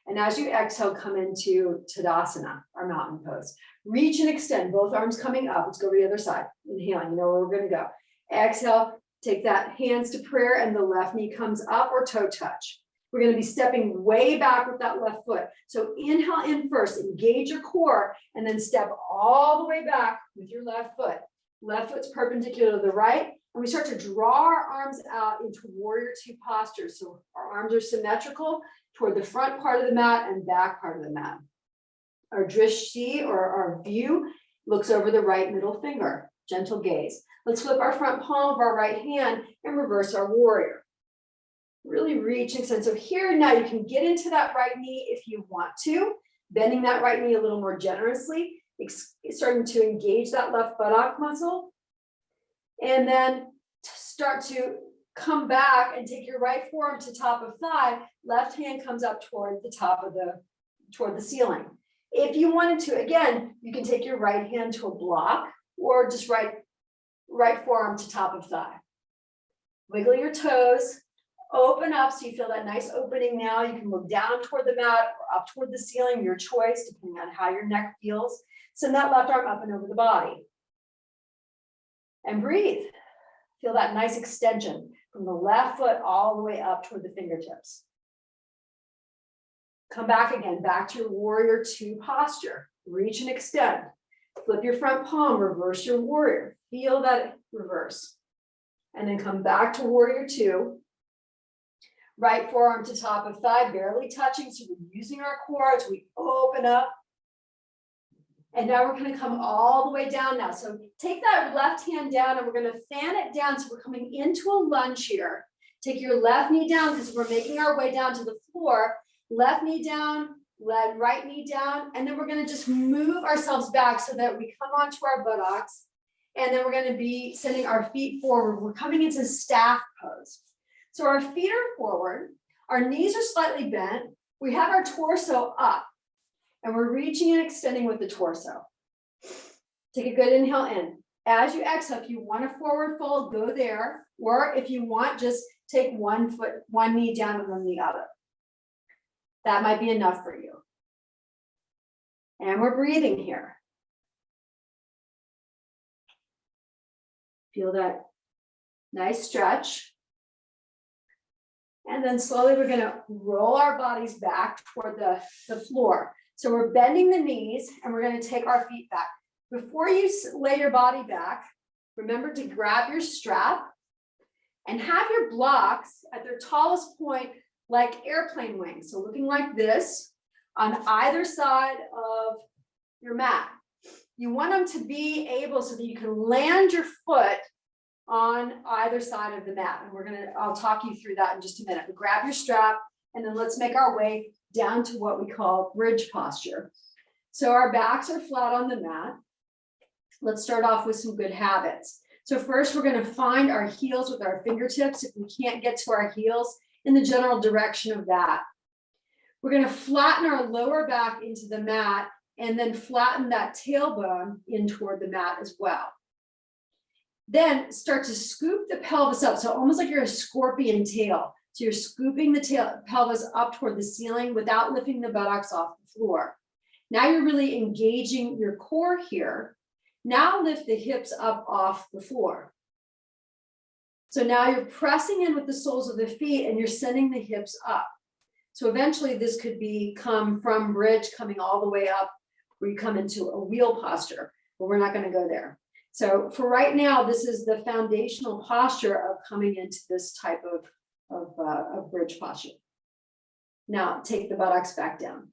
And as you exhale, come into Tadasana, our mountain pose. Reach and extend, both arms coming up. Let's go to the other side. Inhaling, you know where we're going to go. Exhale, take that hands to prayer and the left knee comes up or toe touch. We're going to be stepping way back with that left foot. So inhale in first, engage your core, and then step all the way back with your left foot. Left foot's perpendicular to the right. And we start to draw our arms out into warrior two posture. So our arms are symmetrical toward the front part of the mat and back part of the mat. Our drishti, or our view, looks over the right middle finger. Gentle gaze. Let's flip our front palm of our right hand and reverse our warrior. Really reach and extend. So here now you can get into that right knee if you want to, bending that right knee a little more generously, starting to engage that left buttock muscle. And then start to come back and take your right forearm to top of thigh, left hand comes up toward the top of toward the ceiling. If you wanted to, again, you can take your right hand to a block or just right forearm to top of thigh. Wiggle your toes, open up so you feel that nice opening now. You can look down toward the mat or up toward the ceiling, your choice, depending on how your neck feels. Send that left arm up and over the body. And breathe. Feel that nice extension from the left foot all the way up toward the fingertips. Come back again, back to your warrior two posture. Reach and extend. Flip your front palm, reverse your warrior. Feel that reverse. And then come back to warrior two. Right forearm to top of thigh, barely touching. So we're using our core as we open up. And now we're going to come all the way down now. So take that left hand down and we're going to fan it down. So we're coming into a lunge here. Take your left knee down because we're making our way down to the floor. Left knee down, right knee down. And then we're going to just move ourselves back so that we come onto our buttocks. And then we're going to be sending our feet forward. We're coming into staff pose. So our feet are forward. Our knees are slightly bent. We have our torso up. And we're reaching and extending with the torso. Take a good inhale in. As you exhale, if you want a forward fold, go there. Or if you want, just take one knee down and then the other. That might be enough for you. And we're breathing here. Feel that nice stretch. And then slowly we're going to roll our bodies back toward the floor. So we're bending the knees and we're going to take our feet back. Before you lay your body back, remember to grab your strap and have your blocks at their tallest point like airplane wings. So looking like this on either side of your mat. You want them to be able so that you can land your foot on either side of the mat. And I'll talk you through that in just a minute. But grab your strap and then let's make our way down to what we call bridge posture. So our backs are flat on the mat. Let's start off with some good habits. So first we're going to find our heels with our fingertips. If we can't get to our heels, in the general direction of that. We're going to flatten our lower back into the mat and then flatten that tailbone in toward the mat as well. Then start to scoop the pelvis up. So almost like you're a scorpion tail. So you're scooping the pelvis up toward the ceiling without lifting the buttocks off the floor. Now you're really engaging your core here. Now lift the hips up off the floor. So now you're pressing in with the soles of the feet and you're sending the hips up. So eventually this could become from bridge coming all the way up where you come into a wheel posture, but we're not going to go there. So for right now, this is the foundational posture of coming into this type of bridge posture. Now take the buttocks back down.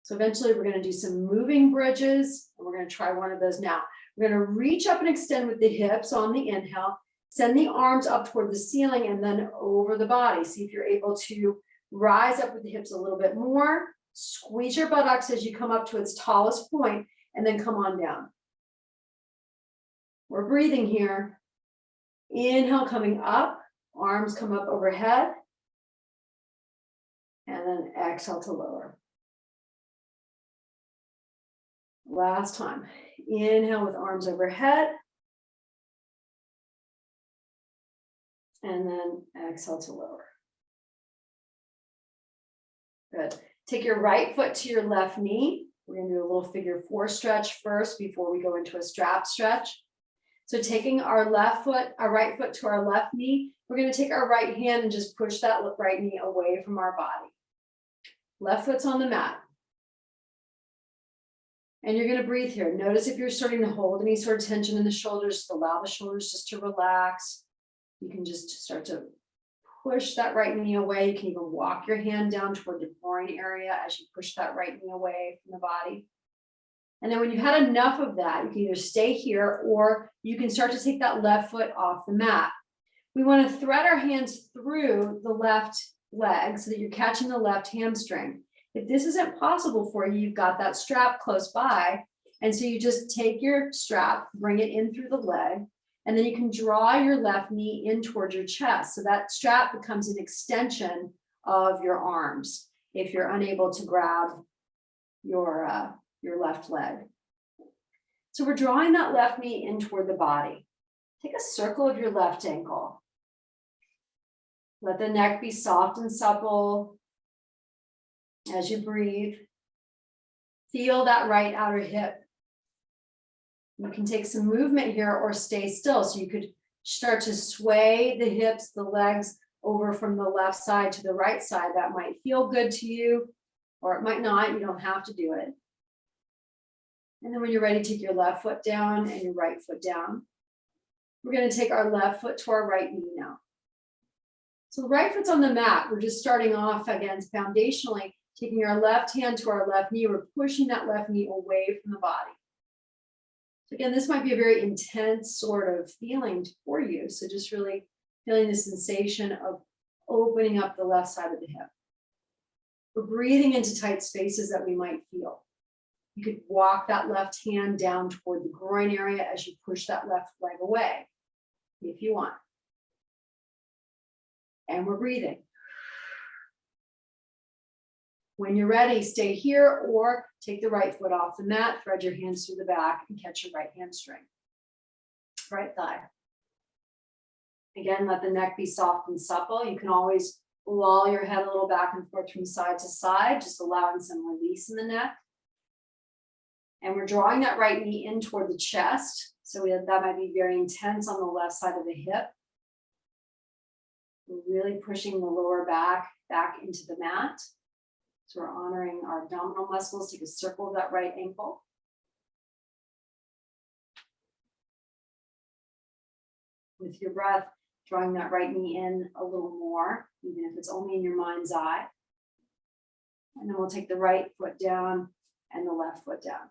So eventually we're going to do some moving bridges, and we're going to try one of those now. We're going to reach up and extend with the hips on the inhale, send the arms up toward the ceiling and then over the body. See if you're able to rise up with the hips a little bit more, squeeze your buttocks as you come up to its tallest point, and then come on down. We're breathing here. Inhale, coming up, arms come up overhead. And then exhale to lower. Last time. Inhale with arms overhead. And then exhale to lower. Good. Take your right foot to your left knee. We're going to do a little figure 4 stretch first before we go into a strap stretch. So taking our right foot to our left knee, we're going to take our right hand and just push that right knee away from our body. Left foot's on the mat. And you're going to breathe here. Notice if you're starting to hold any sort of tension in the shoulders, allow the shoulders just to relax. You can just start to push that right knee away. You can even walk your hand down toward the groin area as you push that right knee away from the body. And then when you've had enough of that, you can either stay here or you can start to take that left foot off the mat. We want to thread our hands through the left leg so that you're catching the left hamstring. If this isn't possible for you, you've got that strap close by. And so you just take your strap, bring it in through the leg, and then you can draw your left knee in towards your chest. So that strap becomes an extension of your arms if you're unable to grab your left leg. So we're drawing that left knee in toward the body. Take a circle of your left ankle. Let the neck be soft and supple as you breathe. Feel that right outer hip. You can take some movement here or stay still. So you could start to sway the hips, the legs over from the left side to the right side. That might feel good to you, or it might not. You don't have to do it. And then when you're ready, take your left foot down and your right foot down. We're going to take our left foot to our right knee now. So the right foot's on the mat. We're just starting off again foundationally, taking our left hand to our left knee. We're pushing that left knee away from the body. So again, this might be a very intense sort of feeling for you. So just really feeling the sensation of opening up the left side of the hip. We're breathing into tight spaces that we might feel. You could walk that left hand down toward the groin area as you push that left leg away, if you want. And we're breathing. When you're ready, stay here or take the right foot off the mat, thread your hands through the back and catch your right hamstring. Right thigh. Again, let the neck be soft and supple. You can always loll your head a little back and forth from side to side, just allowing some release in the neck. And we're drawing that right knee in toward the chest. So that might be very intense on the left side of the hip. We're really pushing the lower back into the mat. So we're honoring our abdominal muscles. Take a circle of that right ankle. With your breath, drawing that right knee in a little more, even if it's only in your mind's eye. And then we'll take the right foot down and the left foot down.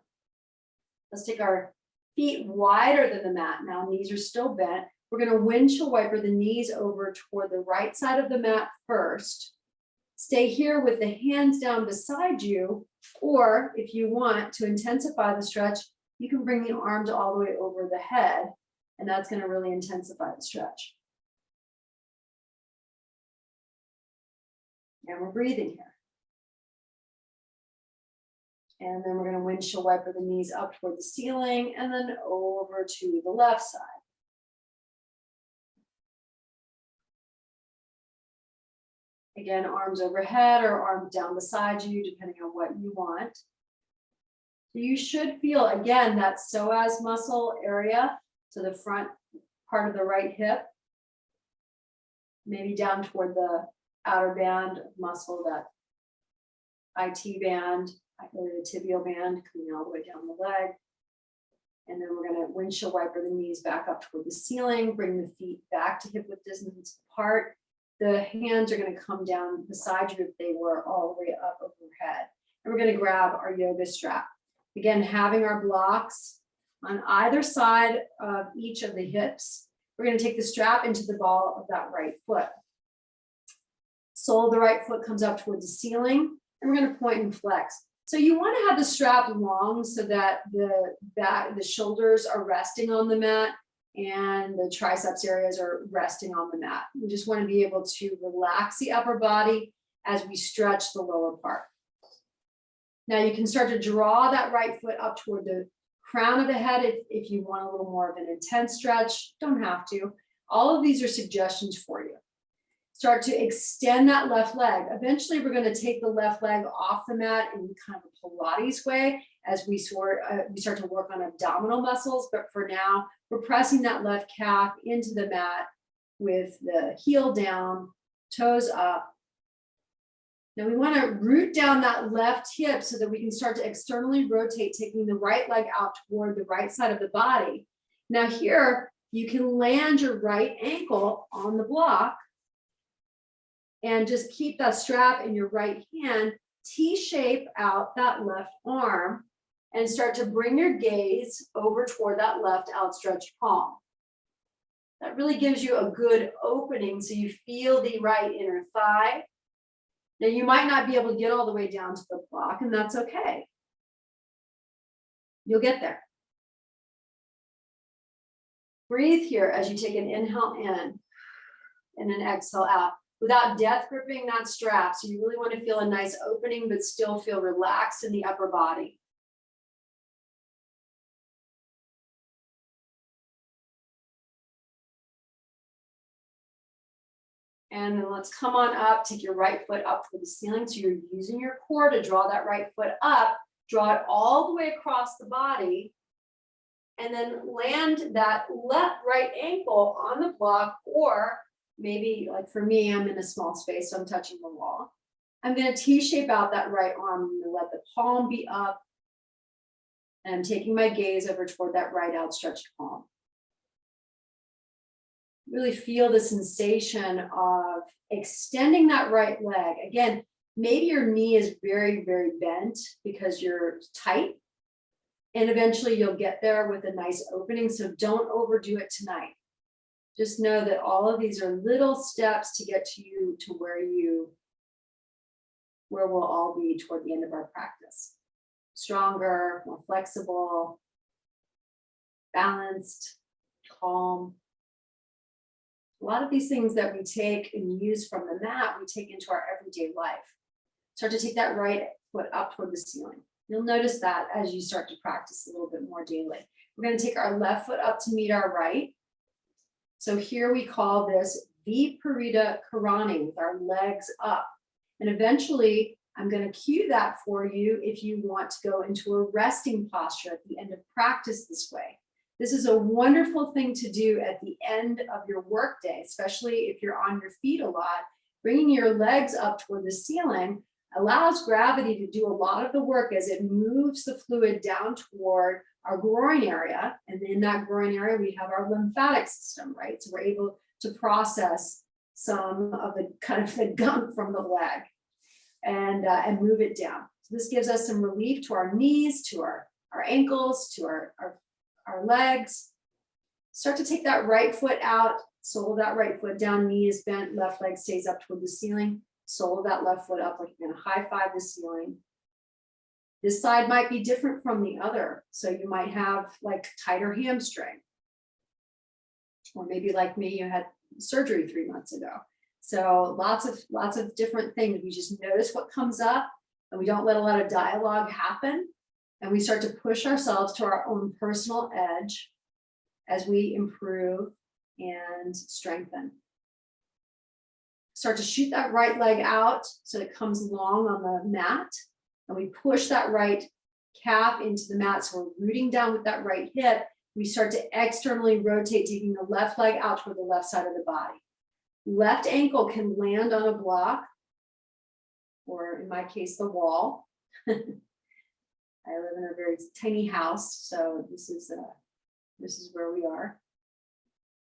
Let's take our feet wider than the mat. Now, knees are still bent. We're going to windshield wiper the knees over toward the right side of the mat first. Stay here with the hands down beside you, or if you want to intensify the stretch, you can bring the arms all the way over the head, and that's going to really intensify the stretch. And we're breathing here. And then we're going to windshield wiper the knees up toward the ceiling and then over to the left side. Again, arms overhead or arms down beside you, depending on what you want. So you should feel, again, that psoas muscle area, so the front part of the right hip, maybe down toward the outer band of muscle, that IT band, the tibial band coming all the way down the leg. And then we're going to windshield wiper the knees back up toward the ceiling, bring the feet back to hip width distance apart. The hands are going to come down beside you if they were all the way up overhead. And we're going to grab our yoga strap. Again, having our blocks on either side of each of the hips. We're going to take the strap into the ball of that right foot. Sole of the right foot comes up toward the ceiling, and we're going to point and flex. So you want to have the strap long so that the shoulders are resting on the mat. and the triceps areas are resting on the mat. We just want to be able to relax the upper body as we stretch the lower part. Now you can start to draw that right foot up toward the crown of the head if you want a little more of an intense stretch. Don't have to. All of these are suggestions for you. Start to extend that left leg. Eventually, we're going to take the left leg off the mat in kind of a Pilates way as we start to work on abdominal muscles. But for now, we're pressing that left calf into the mat with the heel down, toes up. Now we want to root down that left hip so that we can start to externally rotate, taking the right leg out toward the right side of the body. Now here, you can land your right ankle on the block and just keep that strap in your right hand, T-shape out that left arm, and start to bring your gaze over toward that left outstretched palm. That really gives you a good opening so you feel the right inner thigh. Now you might not be able to get all the way down to the block, and that's okay. You'll get there. Breathe here as you take an inhale in and an exhale out without death gripping that strap. So you really want to feel a nice opening, but still feel relaxed in the upper body. And then let's come on up, take your right foot up toward the ceiling. So you're using your core to draw that right foot up, draw it all the way across the body, and then land that right ankle on the block, or maybe like for me, I'm in a small space, so I'm touching the wall. I'm going to T-shape out that right arm. I'm going to let the palm be up, and I'm taking my gaze over toward that right outstretched palm. Really feel the sensation of extending that right leg. Again, maybe your knee is very, very bent because you're tight, and eventually you'll get there with a nice opening. So don't overdo it tonight. Just know that all of these are little steps to get you to where we'll all be toward the end of our practice. Stronger, more flexible, balanced, calm. A lot of these things that we take and use from the mat, we take into our everyday life. Start to take that right foot up toward the ceiling. You'll notice that as you start to practice a little bit more daily. We're going to take our left foot up to meet our right. So here we call this Viparita Karani, with our legs up. And eventually, I'm going to cue that for you if you want to go into a resting posture at the end of practice this way. This is a wonderful thing to do at the end of your workday, especially if you're on your feet a lot. Bringing your legs up toward the ceiling allows gravity to do a lot of the work as it moves the fluid down toward our groin area. And in that groin area, we have our lymphatic system, right? So we're able to process some of the kind of the gunk from the leg and move it down. So this gives us some relief to our knees, to our ankles, to our legs. Start to take that right foot out, sole of that right foot down, knee is bent, left leg stays up toward the ceiling, sole of that left foot up like you're going to high five the ceiling. This side might be different from the other. So you might have like tighter hamstring. Or maybe like me, you had surgery 3 months ago. So lots of different things. We just notice what comes up and we don't let a lot of dialogue happen. And we start to push ourselves to our own personal edge as we improve and strengthen. Start to shoot that right leg out so it comes long on the mat. And we push that right calf into the mat. So we're rooting down with that right hip. We start to externally rotate, taking the left leg out toward the left side of the body. Left ankle can land on a block, or in my case, the wall. I live in a very tiny house, so this is where we are.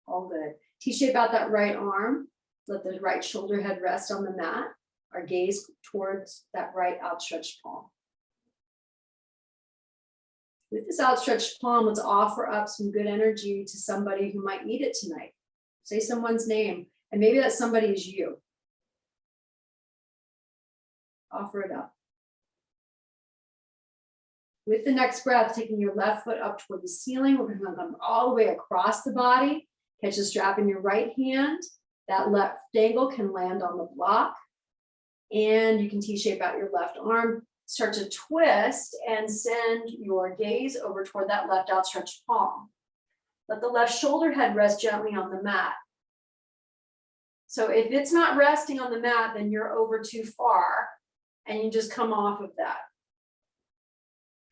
All good. T-shape out that right arm. Let the right shoulder head rest on the mat. Our gaze towards that right outstretched palm. With this outstretched palm, let's offer up some good energy to somebody who might need it tonight. Say someone's name, and maybe that somebody is you. Offer it up. With the next breath, taking your left foot up toward the ceiling, we're going to come all the way across the body. Catch the strap in your right hand. That left ankle can land on the block. And you can T-shape out your left arm. Start to twist and send your gaze over toward that left outstretched palm. Let the left shoulder head rest gently on the mat. So if it's not resting on the mat, then you're over too far and you just come off of that.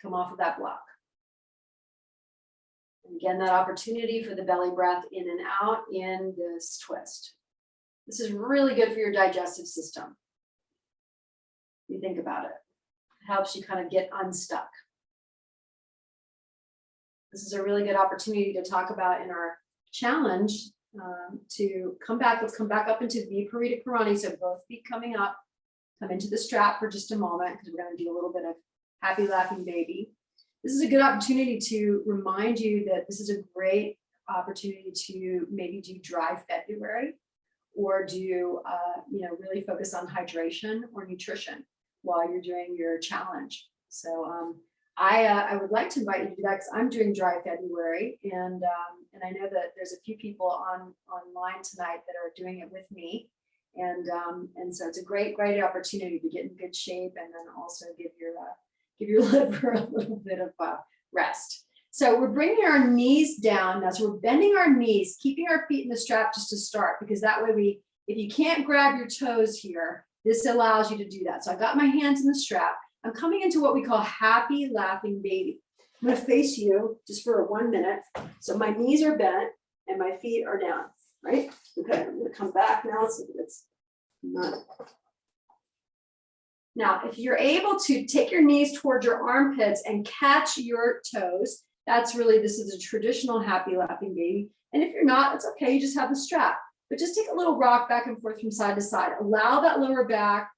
Come off of that block. And again, that opportunity for the belly breath in and out in this twist. This is really good for your digestive system. You think about it. It helps you kind of get unstuck. This is a really good opportunity to talk about in our challenge to come back. Let's come back up into Viparita Karani. So both feet coming up. Come into the strap for just a moment because we're going to do a little bit of happy laughing baby. This is a good opportunity to remind you that this is a great opportunity to maybe do dry February or do, really focus on hydration or nutrition while you're doing your challenge. So I would like to invite you to do that because I'm doing dry February, and I know that there's a few people online tonight that are doing it with me, and so it's a great opportunity to get in good shape and then also give your liver a little bit of rest. So we're bringing our knees down now. So we're bending our knees, keeping our feet in the strap just to start, because that way if you can't grab your toes here, this allows you to do that. So I got my hands in the strap. I'm coming into what we call happy laughing baby. I'm going to face you just for 1 minute. So my knees are bent and my feet are down, right? Okay, I'm going to come back now. So it's not. Now, if you're able to take your knees towards your armpits and catch your toes, this is a traditional happy laughing baby. And if you're not, it's okay. You just have the strap. But just take a little rock back and forth from side to side. Allow that lower back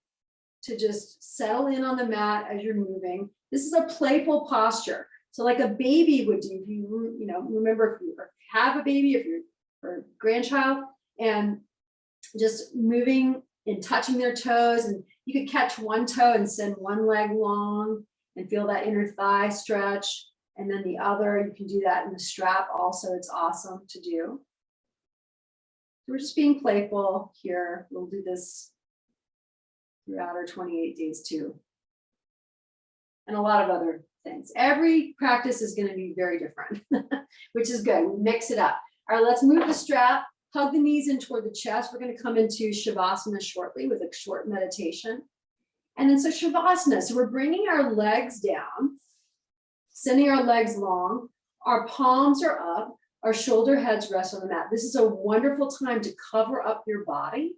to just settle in on the mat as you're moving. This is a playful posture. So like a baby would do, if you remember if you have a baby, if you're a grandchild, and just moving and touching their toes, and you could catch one toe and send one leg long and feel that inner thigh stretch, and then the other, you can do that in the strap also. It's awesome to do. So we're just being playful here. We'll do this throughout our 28 days too. And a lot of other things. Every practice is going to be very different, which is good. We mix it up. All right, let's move the strap, hug the knees in toward the chest. We're going to come into Shavasana shortly with a short meditation. And then so Shavasana, so we're bringing our legs down, sending our legs long. Our palms are up. Our shoulder heads rest on the mat. This is a wonderful time to cover up your body.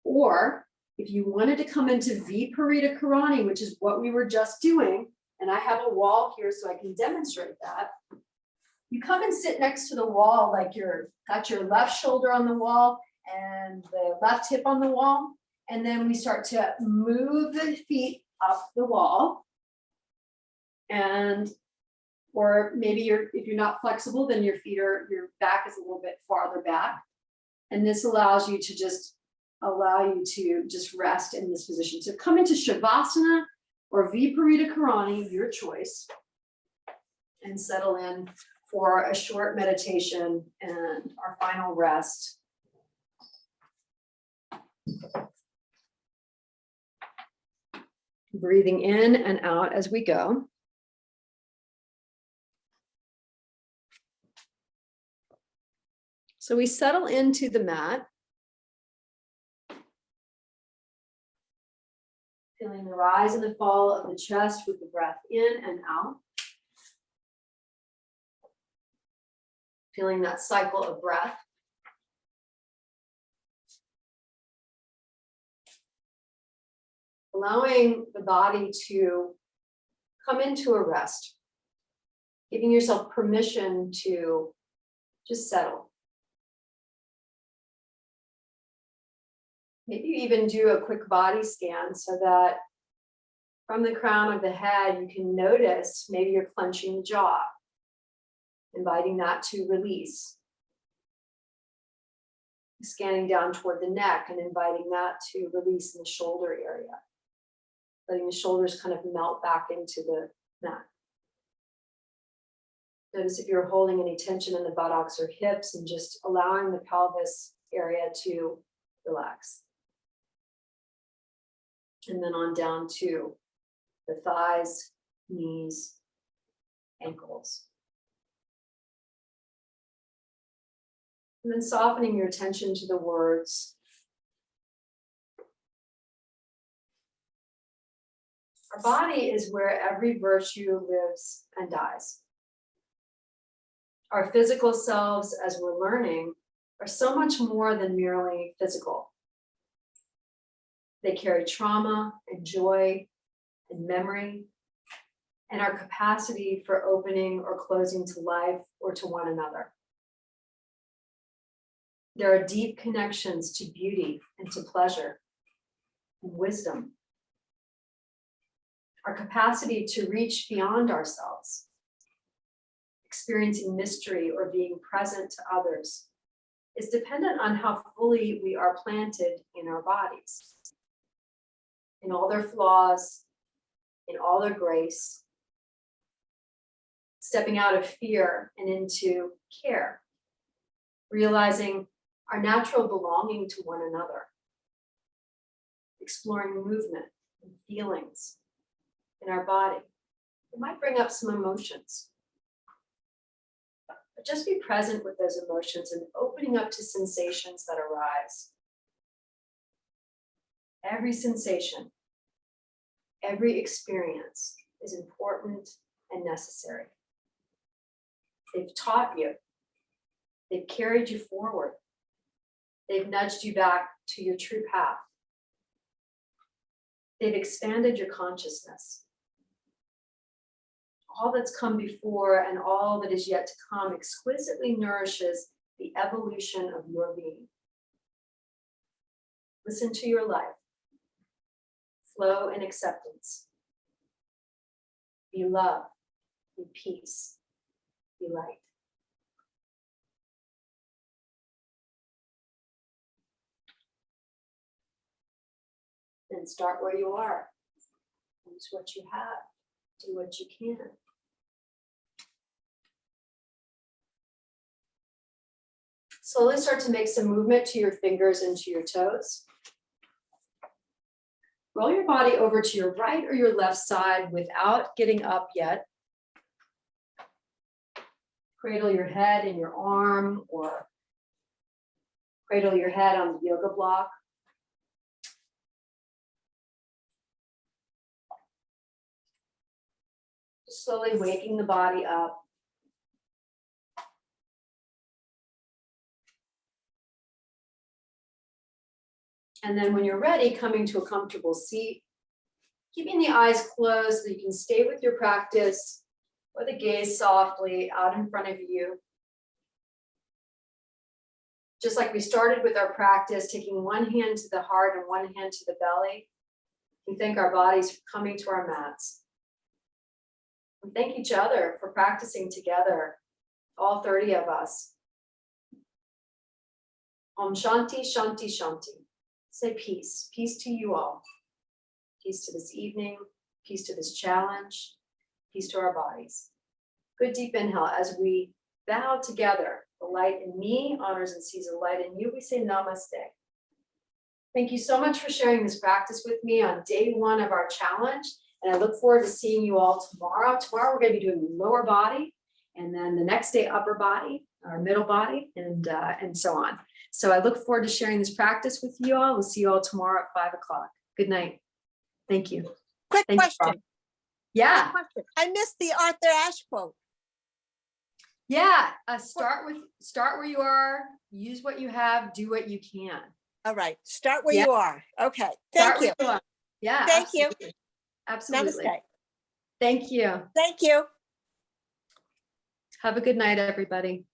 Or if you wanted to come into Viparita Karani, which is what we were just doing, and I have a wall here so I can demonstrate that. You come and sit next to the wall like you're got your left shoulder on the wall and the left hip on the wall. And then we start to move the feet up the wall. Or maybe if you're not flexible, then your back is a little bit farther back. And this allows you to just rest in this position. So come into Shavasana or Viparita Karani, your choice, and settle in for a short meditation and our final rest. Breathing in and out as we go. So we settle into the mat. Feeling the rise and the fall of the chest with the breath in and out. Feeling that cycle of breath. Allowing the body to come into a rest. Giving yourself permission to just settle. Maybe you even do a quick body scan so that from the crown of the head, you can notice maybe you're clenching the jaw, inviting that to release. Scanning down toward the neck and inviting that to release in the shoulder area. Letting the shoulders kind of melt back into the mat. Notice if you're holding any tension in the buttocks or hips, and just allowing the pelvis area to relax. And then on down to the thighs, knees, ankles. And then softening your attention to the words. Our body is where every virtue lives and dies. Our physical selves, as we're learning, are so much more than merely physical. They carry trauma and joy and memory, and our capacity for opening or closing to life or to one another. There are deep connections to beauty and to pleasure and wisdom. Our capacity to reach beyond ourselves, experiencing mystery or being present to others, is dependent on how fully we are planted in our bodies, in all their flaws, in all their grace, stepping out of fear and into care, realizing our natural belonging to one another, exploring movement and feelings in our body. It might bring up some emotions, but just be present with those emotions and opening up to sensations that arise. Every sensation, every experience is important and necessary. They've taught you, they've carried you forward, they've nudged you back to your true path. They've expanded your consciousness. All that's come before and all that is yet to come exquisitely nourishes the evolution of your being. Listen to your life. Flow in acceptance. Be love. Be peace. Be light. And start where you are. Use what you have. Do what you can. Slowly start to make some movement to your fingers and to your toes. Roll your body over to your right or your left side without getting up yet. Cradle your head in your arm or cradle your head on the yoga block. Just slowly waking the body up. And then when you're ready, coming to a comfortable seat, keeping the eyes closed so you can stay with your practice or the gaze softly out in front of you. Just like we started with our practice, taking one hand to the heart and one hand to the belly, we thank our bodies for coming to our mats. We thank each other for practicing together, all 30 of us. Om Shanti, Shanti, Shanti. Say peace, peace to you all. Peace to this evening, peace to this challenge, peace to our bodies. Good deep inhale as we bow together. The light in me honors and sees the light in you. We say namaste. Thank you so much for sharing this practice with me on day one of our challenge. And I look forward to seeing you all tomorrow. Tomorrow we're going to be doing lower body, and then the next day upper body, or middle body, and so on. So I look forward to sharing this practice with you all. We'll see you all tomorrow at 5 o'clock. Good night. Thank you. Quick Thank question. You, yeah. Quick question. I missed the Arthur Ashe quote. Yeah. Start where you are. Use what you have. Do what you can. All right. Start where you are. Okay. Start Thank you. where you are. Yeah. Thank absolutely. you. Absolutely. Namaste. Thank you. Thank you. Have a good night, everybody.